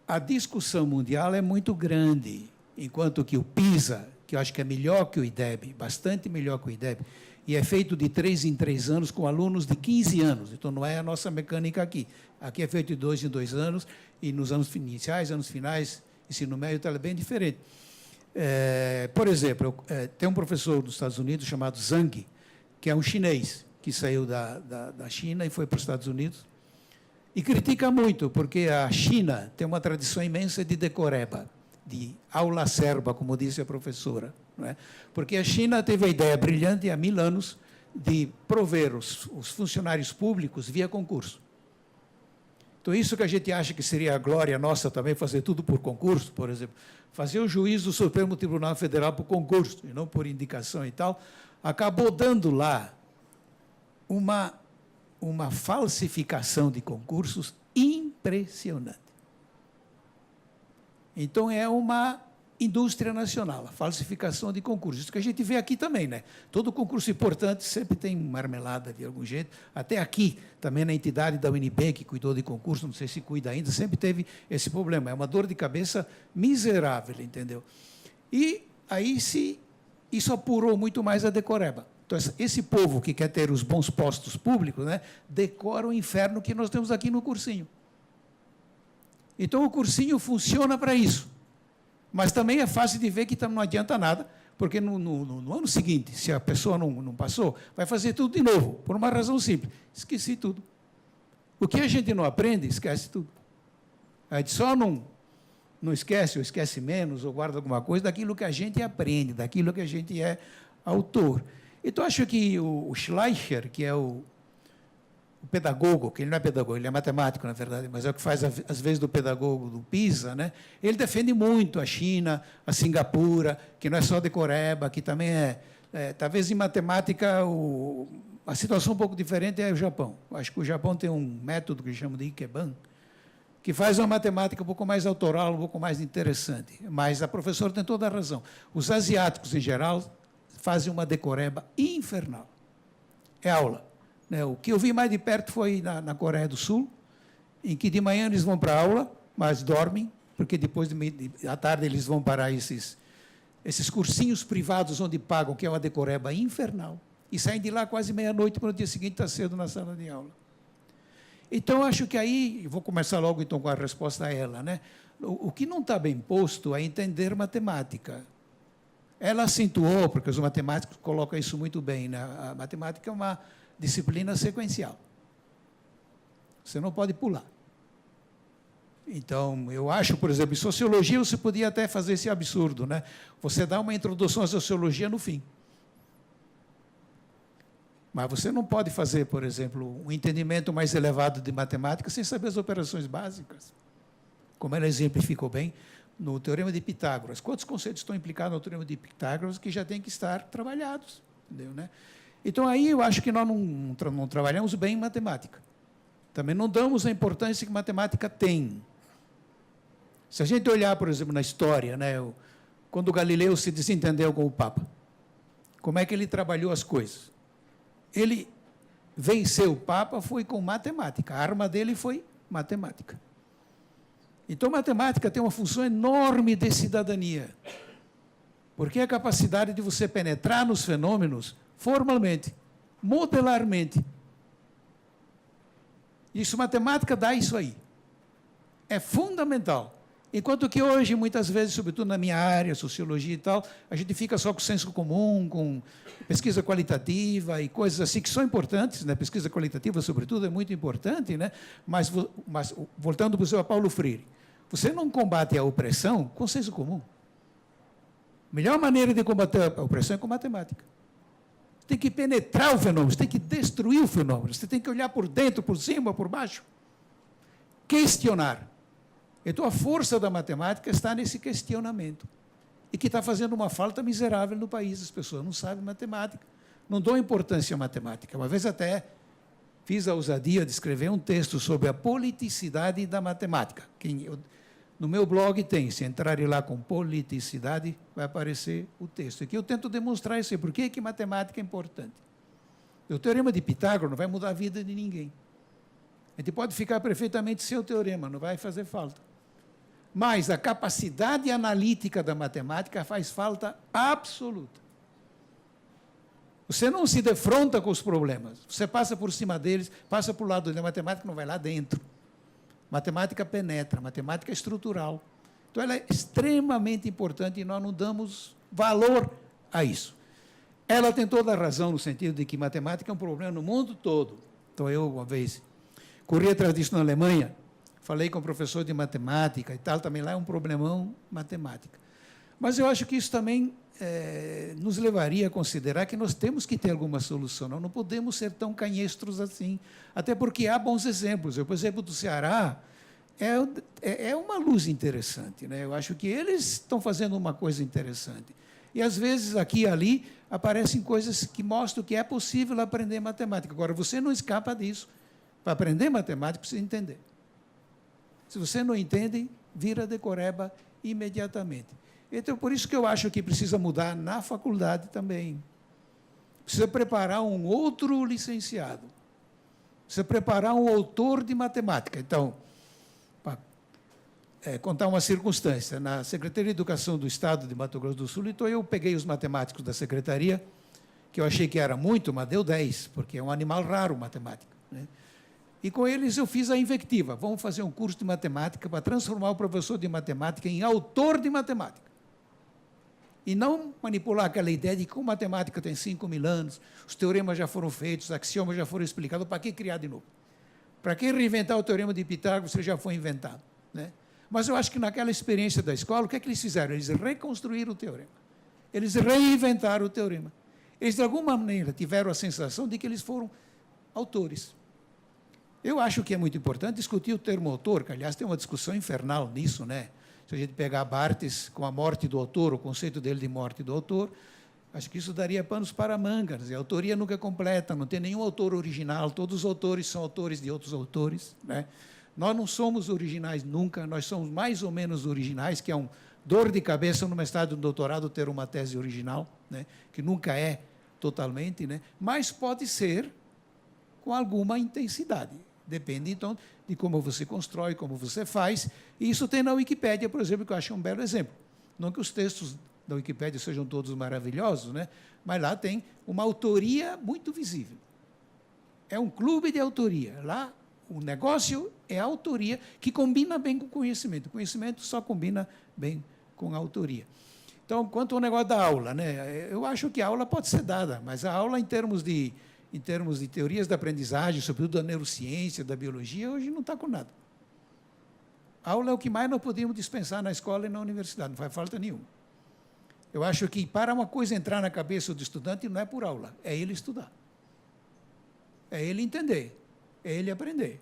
A discussão mundial é muito grande, enquanto que o PISA, que eu acho que é melhor que o IDEB, bastante melhor que o IDEB, e é feito de 3 em 3 anos com alunos de 15 anos. Então, não é a nossa mecânica aqui. Aqui é feito de 2 em 2 anos, e nos anos iniciais, anos finais, ensino médio, é bem diferente. Por exemplo, tem um professor dos Estados Unidos chamado Zhang, que é um chinês, que saiu da China e foi para os Estados Unidos, e critica muito, porque a China tem uma tradição imensa de decoreba, de aula acerba, como disse a professora. Não é? Porque a China teve a ideia brilhante há 1000 anos de prover os funcionários públicos via concurso. Então, isso que a gente acha que seria a glória nossa também, fazer tudo por concurso, por exemplo, fazer o juiz do Supremo Tribunal Federal por concurso, e não por indicação e tal, acabou dando lá uma falsificação de concursos impressionante. Então, é uma indústria nacional, a falsificação de concursos. Isso que a gente vê aqui também, né? Todo concurso importante sempre tem marmelada de algum jeito. Até aqui, também na entidade da UNB, que cuidou de concurso, não sei se cuida ainda, sempre teve esse problema. É uma dor de cabeça miserável, entendeu? E aí isso apurou muito mais a decoreba. Então, esse povo que quer ter os bons postos públicos, né, decora o inferno que nós temos aqui no cursinho. Então, o cursinho funciona para isso. Mas também é fácil de ver que não adianta nada, porque no ano seguinte, se a pessoa não passou, vai fazer tudo de novo, por uma razão simples. Esqueci tudo. O que a gente não aprende, esquece tudo. A gente só não esquece, ou esquece menos, ou guarda alguma coisa daquilo que a gente aprende, daquilo que a gente é autor. Então, acho que o Schleicher, que é o pedagogo, que ele não é pedagogo, ele é matemático, na verdade, mas é o que faz, às vezes, do pedagogo do PISA, né? Ele defende muito a China, a Singapura, que não é só decoreba, que também talvez em matemática, a situação um pouco diferente é o Japão. Acho que o Japão tem um método que chamam de Ikeban, que faz uma matemática um pouco mais autoral, um pouco mais interessante. Mas a professora tem toda a razão. Os asiáticos, em geral, fazem uma decoreba infernal. É aula. O que eu vi mais de perto foi na Coreia do Sul, em que de manhã eles vão para a aula, mas dormem, porque depois à tarde eles vão para esses cursinhos privados onde pagam, que é uma decoreba infernal, e saem de lá quase meia-noite, para o dia seguinte estar cedo na sala de aula. Então, acho que aí, vou começar logo então com a resposta a ela, né? O que não está bem posto é entender matemática. Ela acentuou, porque os matemáticos colocam isso muito bem, né? A matemática é uma disciplina sequencial. Você não pode pular. Então, eu acho, por exemplo, em sociologia você podia até fazer esse absurdo, né? Você dá uma introdução à sociologia no fim. Mas você não pode fazer, por exemplo, um entendimento mais elevado de matemática sem saber as operações básicas. Como ela exemplificou bem no Teorema de Pitágoras. Quantos conceitos estão implicados no Teorema de Pitágoras que já têm que estar trabalhados? Entendeu, né? Então, aí eu acho que nós não trabalhamos bem em matemática. Também não damos a importância que matemática tem. Se a gente olhar, por exemplo, na história, né, quando Galileu se desentendeu com o Papa, como é que ele trabalhou as coisas? Ele venceu o Papa foi com matemática. A arma dele foi matemática. Então, matemática tem uma função enorme de cidadania, porque é a capacidade de você penetrar nos fenômenos formalmente, modelarmente. Isso, matemática dá isso aí. É fundamental. Enquanto que hoje, muitas vezes, sobretudo na minha área, sociologia e tal, a gente fica só com senso comum, com pesquisa qualitativa e coisas assim que são importantes, né? Pesquisa qualitativa, sobretudo, é muito importante, né? Mas voltando para o seu Paulo Freire, você não combate a opressão com senso comum. A melhor maneira de combater a opressão é com matemática. Você tem que penetrar o fenômeno, você tem que destruir o fenômeno, você tem que olhar por dentro, por cima, por baixo. Questionar. Então, a força da matemática está nesse questionamento. E que está fazendo uma falta miserável no país. As pessoas não sabem matemática, não dão importância à matemática. Uma vez até fiz a ousadia de escrever um texto sobre a politicidade da matemática. No meu blog tem, se entrarem lá com politicidade, vai aparecer o texto. Aqui eu tento demonstrar isso aí. Por que matemática é importante? O teorema de Pitágoras não vai mudar a vida de ninguém. A gente pode ficar perfeitamente sem o teorema, não vai fazer falta. Mas a capacidade analítica da matemática faz falta absoluta. Você não se defronta com os problemas, você passa por cima deles, passa para o lado da matemática, não vai lá dentro. Matemática penetra, matemática é estrutural. Então, ela é extremamente importante e nós não damos valor a isso. Ela tem toda a razão no sentido de que matemática é um problema no mundo todo. Então, eu, uma vez, corri atrás disso na Alemanha, falei com o professor de matemática e tal, também lá é um problemão matemática. Mas eu acho que isso também nos levaria a considerar que nós temos que ter alguma solução. Nós não podemos ser tão canhestros assim, até porque há bons exemplos. Por exemplo, do Ceará, é uma luz interessante, né? Eu acho que eles estão fazendo uma coisa interessante. E, às vezes, aqui e ali, aparecem coisas que mostram que é possível aprender matemática. Agora, você não escapa disso. Para aprender matemática, precisa entender. Se você não entende, vira decoreba imediatamente. Então, por isso que eu acho que precisa mudar na faculdade também. Precisa preparar um outro licenciado. Precisa preparar um autor de matemática. Então, para contar uma circunstância, na Secretaria de Educação do Estado de Mato Grosso do Sul, então eu peguei os matemáticos da secretaria, que eu achei que era muito, mas deu 10, porque é um animal raro matemática, né? E com eles eu fiz a invectiva. Vamos fazer um curso de matemática para transformar o professor de matemática em autor de matemática. E não manipular aquela ideia de que como matemática tem 5.000 anos, os teoremas já foram feitos, os axiomas já foram explicados, para que criar de novo? Para que reinventar o teorema de Pitágoras se já foi inventado, né? Mas eu acho que naquela experiência da escola, o que é que eles fizeram? Eles reconstruíram o teorema. Eles reinventaram o teorema. Eles, de alguma maneira, tiveram a sensação de que eles foram autores. Eu acho que é muito importante discutir o termo autor, que, aliás, tem uma discussão infernal nisso, né? Se a gente pegar Barthes com a morte do autor, o conceito dele de morte do autor, acho que isso daria panos para mangas. A autoria nunca é completa, não tem nenhum autor original, todos os autores são autores de outros autores, né? Nós não somos originais nunca, nós somos mais ou menos originais, que é um dor de cabeça no mestrado e no doutorado ter uma tese original, né? Que nunca é totalmente, né? Mas pode ser com alguma intensidade. Depende, então, de como você constrói, como você faz. E isso tem na Wikipédia, por exemplo, que eu acho um belo exemplo. Não que os textos da Wikipédia sejam todos maravilhosos, né? Mas lá tem uma autoria muito visível. É um clube de autoria. Lá, o negócio é a autoria, que combina bem com o conhecimento. O conhecimento só combina bem com a autoria. Então, quanto ao negócio da aula, né? Eu acho que a aula pode ser dada, mas a aula, em termos de teorias da aprendizagem, sobretudo da neurociência, da biologia, hoje não está com nada. Aula é o que mais nós podemos dispensar na escola e na universidade, não faz falta nenhuma. Eu acho que para uma coisa entrar na cabeça do estudante não é por aula, é ele estudar. É ele entender, é ele aprender.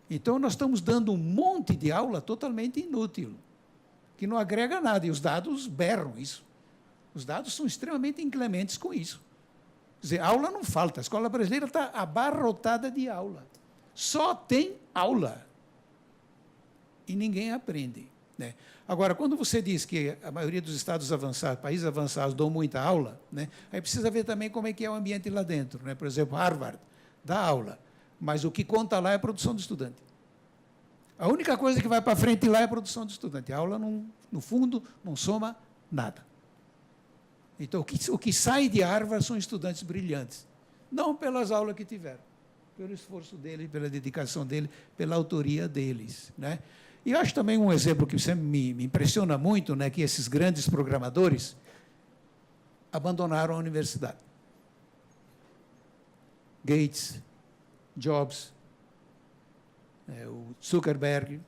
Então, nós estamos dando um monte de aula totalmente inútil, que não agrega nada, e os dados berram isso. Os dados são extremamente inclementes com isso. Quer dizer, aula não falta, a escola brasileira está abarrotada de aula. Só tem aula. E ninguém aprende, né? Agora, quando você diz que a maioria dos estados avançados, países avançados, dão muita aula, né, aí precisa ver também como é que é o ambiente lá dentro, né? Por exemplo, Harvard dá aula, mas o que conta lá é a produção do estudante. A única coisa que vai para frente lá é a produção do estudante. A aula, não, no fundo, não soma nada. Então, o que sai de Harvard são estudantes brilhantes, não pelas aulas que tiveram, pelo esforço dele, pela dedicação dele, pela autoria deles, né? E eu acho também um exemplo que sempre me impressiona muito, né, que esses grandes programadores abandonaram a universidade. Gates, Jobs, o Zuckerberg,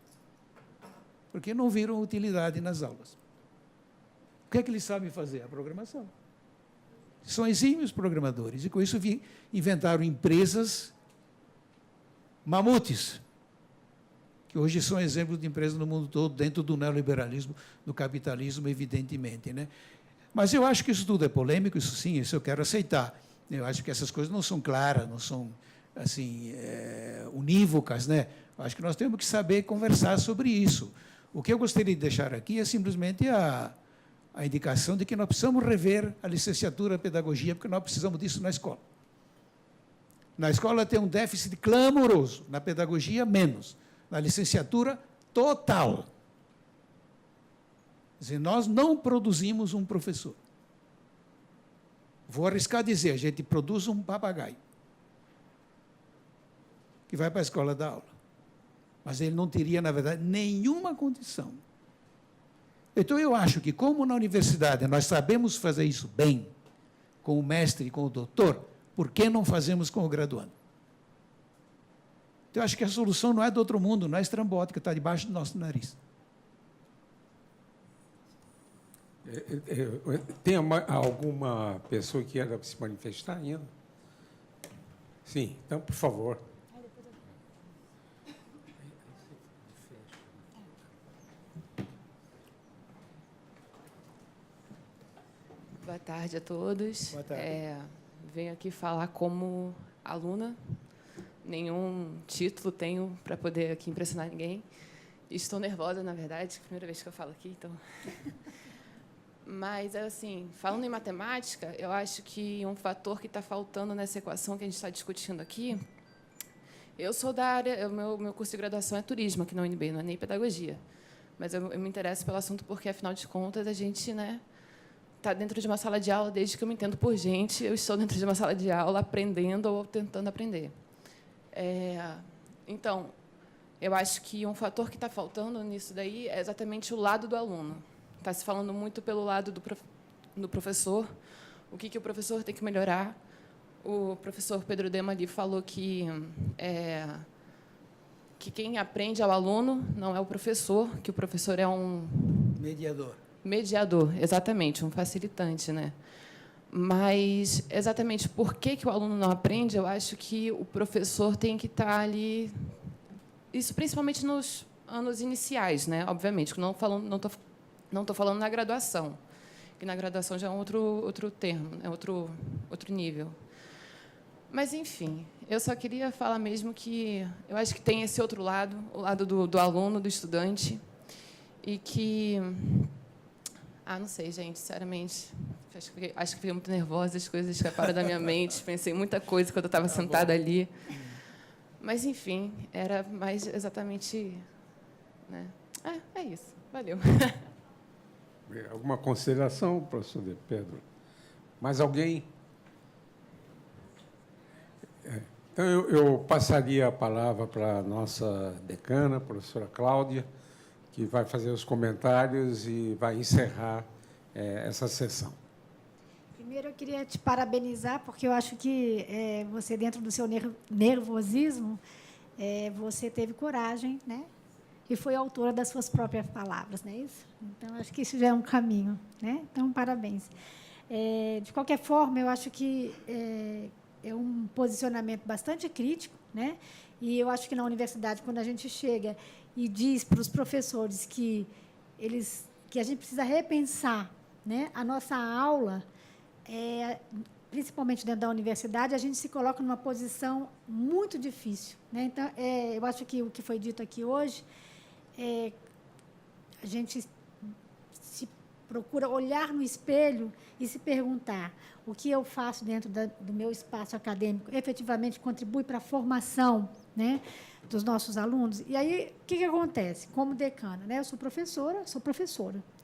porque não viram utilidade nas aulas. O que é que eles sabem fazer? A programação. São exímios programadores, e com isso inventaram empresas mamutes, que hoje são exemplos de empresas no mundo todo, dentro do neoliberalismo, do capitalismo, evidentemente, né? Mas eu acho que isso tudo é polêmico, isso sim, isso eu quero aceitar. Eu acho que essas coisas não são claras, não são assim, unívocas, né? Eu acho que nós temos que saber conversar sobre isso. O que eu gostaria de deixar aqui é simplesmente a indicação de que nós precisamos rever a licenciatura em pedagogia, porque nós precisamos disso na escola. Na escola tem um déficit clamoroso, na pedagogia, menos. Na licenciatura, total. Quer dizer, nós não produzimos um professor. Vou arriscar dizer, a gente produz um papagaio que vai para a escola dar aula. Mas ele não teria, na verdade, nenhuma condição. Então, eu acho que, como na universidade nós sabemos fazer isso bem, com o mestre e com o doutor, por que não fazemos com o graduando? Então, eu acho que a solução não é do outro mundo, não é estrambótica, está debaixo do nosso nariz. Tem alguma pessoa que queira se manifestar ainda? Sim, então, por favor. Boa tarde a todos. Boa tarde. Venho aqui falar como aluna. Nenhum título tenho para poder aqui impressionar ninguém. Estou nervosa, na verdade, primeira vez que eu falo aqui, então. Mas, assim, falando em matemática, eu acho que um fator que está faltando nessa equação que a gente está discutindo aqui. Eu sou da área, o meu curso de graduação é turismo aqui na UNB, não é nem pedagogia. Mas eu me interesso pelo assunto porque, afinal de contas, a gente, né, está dentro de uma sala de aula, desde que eu me entendo por gente, eu estou dentro de uma sala de aula aprendendo ou tentando aprender. Então, eu acho que um fator que está faltando nisso daí é exatamente o lado do aluno. Está se falando muito pelo lado do professor, o que o professor tem que melhorar. O professor Pedro Dema ali falou que quem aprende é o aluno, não é o professor, que o professor é um... Mediador, exatamente, um facilitante, né? Mas, exatamente por que o aluno não aprende, eu acho que o professor tem que estar ali, isso principalmente nos anos iniciais, né? Obviamente, não estou falando na graduação, que na graduação já é um outro termo, é outro nível. Mas, enfim, eu só queria falar mesmo que eu acho que tem esse outro lado, o lado do aluno, do estudante, e que... não sei, gente, sinceramente. Acho que fiquei muito nervosa, as coisas escaparam da minha mente. Pensei em muita coisa quando eu estava sentada ali. Mas, enfim, era mais exatamente... né? É isso. Valeu. Alguma consideração, professor de Pedro? Mais alguém? Então, eu passaria a palavra para a nossa decana, a professora Cláudia, que vai fazer os comentários e vai encerrar essa sessão. Primeiro, eu queria te parabenizar, porque eu acho que você, dentro do seu nervosismo, você teve coragem, né, e foi autora das suas próprias palavras, não é isso? Então, acho que isso já é um caminho, né? Então, parabéns. De qualquer forma, eu acho que é um posicionamento bastante crítico, né? E eu acho que na universidade, quando a gente chega e diz para os professores que a gente precisa repensar, né, a nossa aula, principalmente dentro da universidade, a gente se coloca numa posição muito difícil, né? Então, eu acho que o que foi dito aqui hoje, a gente se procura olhar no espelho e se perguntar o que eu faço dentro do meu espaço acadêmico efetivamente contribui para a formação, né, dos nossos alunos. E aí, o que acontece? Como decana, né? Eu sou professora,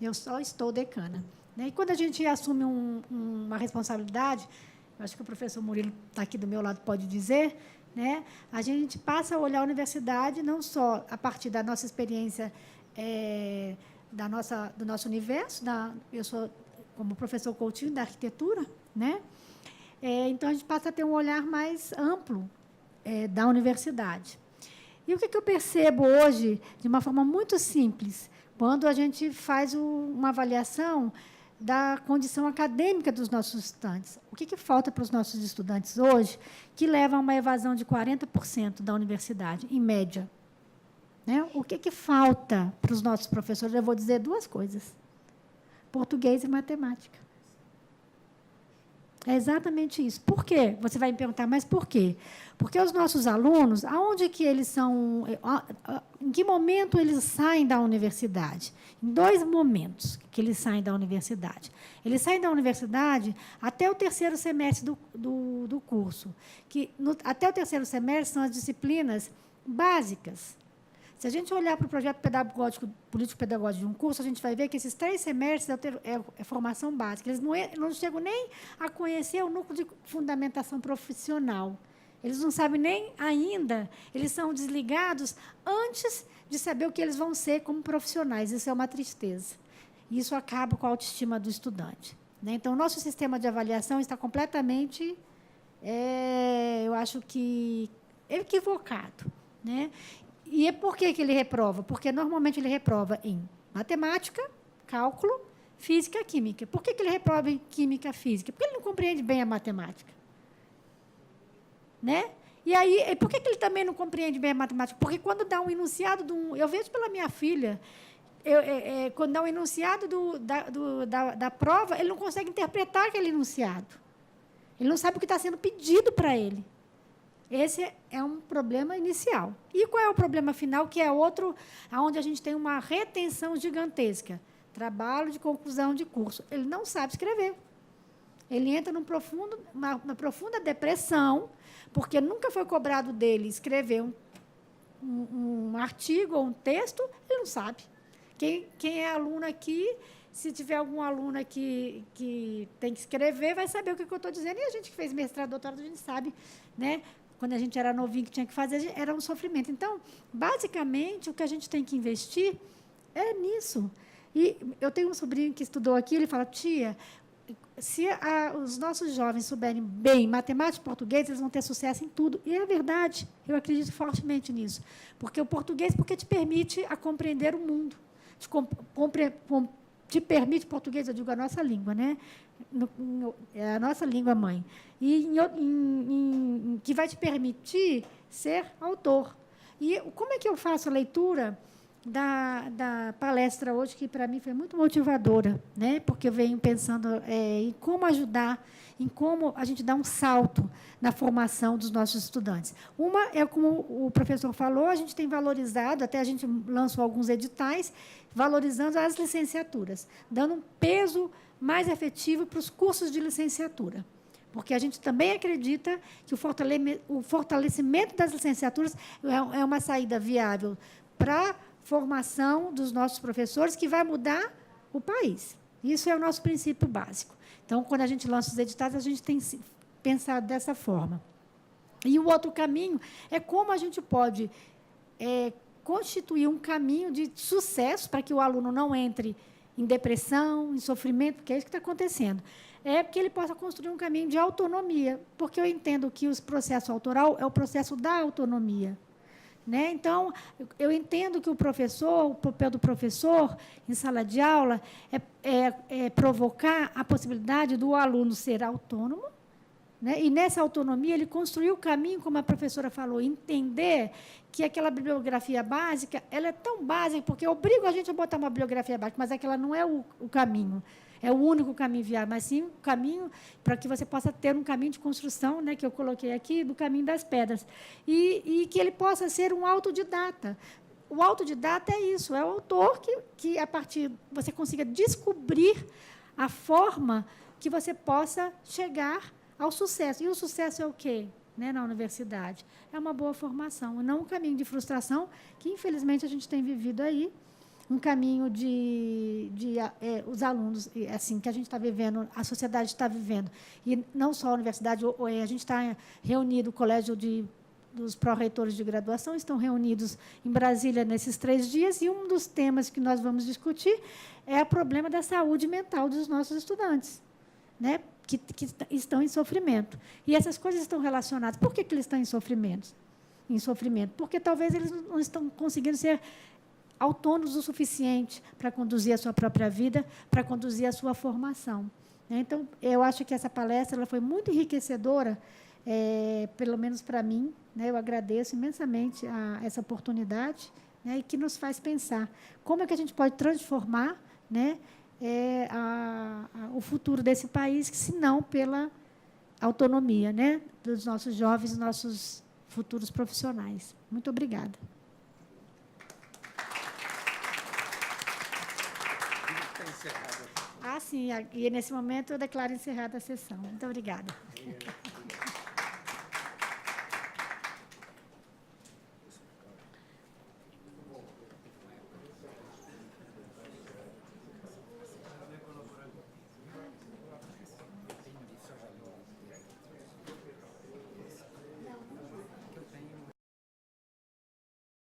eu só estou decana. Né? E quando a gente assume uma responsabilidade, eu acho que o professor Murilo está aqui do meu lado, pode dizer, né? A gente passa a olhar a universidade não só a partir da nossa experiência, do nosso universo, eu sou, como professor Coutinho, da arquitetura, né? Então, a gente passa a ter um olhar mais amplo da universidade. E o que eu percebo hoje, de uma forma muito simples, quando a gente faz uma avaliação da condição acadêmica dos nossos estudantes. O que falta para os nossos estudantes hoje que leva a uma evasão de 40% da universidade, em média? Né? O que falta para os nossos professores? Eu vou dizer duas coisas: português e matemática. É exatamente isso. Por quê? Você vai me perguntar, mas por quê? Porque os nossos alunos, aonde que eles são, em que momento eles saem da universidade? Em 2 momentos que eles saem da universidade. Eles saem da universidade até o 3º semestre do curso, até o 3º semestre são as disciplinas básicas. Se a gente olhar para o projeto político-pedagógico de um curso, a gente vai ver que esses 3 semestres é formação básica. Eles não chegam nem a conhecer o núcleo de fundamentação profissional. Eles não sabem nem ainda, eles são desligados antes de saber o que eles vão ser como profissionais. Isso é uma tristeza. Isso acaba com a autoestima do estudante. Né? Então, o nosso sistema de avaliação está completamente, eu acho que, equivocado. Né? E por que ele reprova? Porque, normalmente, ele reprova em matemática, cálculo, física e química. Por que ele reprova em química e física? Porque ele não compreende bem a matemática. Né? E aí, por que ele também não compreende bem a matemática? Porque, quando dá um enunciado eu vejo pela minha filha, quando dá um enunciado da prova, ele não consegue interpretar aquele enunciado. Ele não sabe o que está sendo pedido para ele. Esse é um problema inicial. E qual é o problema final, que é outro, onde a gente tem uma retenção gigantesca? Trabalho de conclusão de curso. Ele não sabe escrever. Ele entra numa profunda depressão, porque nunca foi cobrado dele escrever um artigo ou um texto, ele não sabe. Quem é aluno aqui, se tiver algum aluno aqui que tem que escrever, vai saber o que eu estou dizendo. E a gente que fez mestrado, doutorado, a gente sabe, né? Quando a gente era novinho, que tinha que fazer, era um sofrimento. Então, basicamente, o que a gente tem que investir é nisso. E eu tenho um sobrinho que estudou aqui, ele fala, tia, se os nossos jovens souberem bem matemática e português, eles vão ter sucesso em tudo. E é verdade, eu acredito fortemente nisso. Porque o português te permite a compreender o mundo. Te permite, português, eu digo a nossa língua, né? É a nossa língua mãe. E que vai te permitir ser autor. E como é que eu faço a leitura da palestra hoje, que, para mim, foi muito motivadora, né? Porque eu venho pensando em como ajudar, em como a gente dá um salto na formação dos nossos estudantes. Uma é, como o professor falou, a gente tem valorizado, até a gente lançou alguns editais, valorizando as licenciaturas, dando um peso mais efetivo para os cursos de licenciatura. Porque a gente também acredita que o fortalecimento das licenciaturas é uma saída viável para a formação dos nossos professores, que vai mudar o país. Isso é o nosso princípio básico. Então, quando a gente lança os editais, a gente tem pensado dessa forma. E o outro caminho é como a gente pode constituir um caminho de sucesso para que o aluno não entre em depressão, em sofrimento, porque é isso que está acontecendo. Que ele possa construir um caminho de autonomia, porque eu entendo que o processo autoral é o processo da autonomia. né? Então, eu entendo que o papel do professor em sala de aula é provocar a possibilidade do aluno ser autônomo, né? E, nessa autonomia, ele construir o caminho, como a professora falou, entender que aquela bibliografia básica ela é tão básica, porque obriga a gente a botar uma bibliografia básica, mas aquela não é o caminho. É o único caminho viável, mas sim o caminho para que você possa ter um caminho de construção, né, que eu coloquei aqui, do caminho das pedras. E que ele possa ser um autodidata. O autodidata é isso, é o autor que a partir você consiga descobrir a forma que você possa chegar ao sucesso. E o sucesso é o quê, né, na universidade? É uma boa formação, não um caminho de frustração, que, infelizmente, a gente tem vivido aí, um caminho os alunos, assim, que a gente está vivendo, a sociedade está vivendo, e não só a universidade, a gente está reunido, o colégio dos pró-reitores de graduação estão reunidos em Brasília nesses 3 dias, e um dos temas que nós vamos discutir é o problema da saúde mental dos nossos estudantes, né, que estão em sofrimento. E essas coisas estão relacionadas. Por que eles estão em sofrimento? Porque talvez eles não estão conseguindo ser autônomos o suficiente para conduzir a sua própria vida, para conduzir a sua formação. Então, eu acho que essa palestra ela foi muito enriquecedora, pelo menos para mim, né? Eu agradeço imensamente essa oportunidade, né? E que nos faz pensar como é que a gente pode transformar, né, o futuro desse país, se não pela autonomia, né, dos nossos jovens, nossos futuros profissionais. Muito obrigada. Sim, e nesse momento eu declaro encerrada a sessão. Muito obrigada.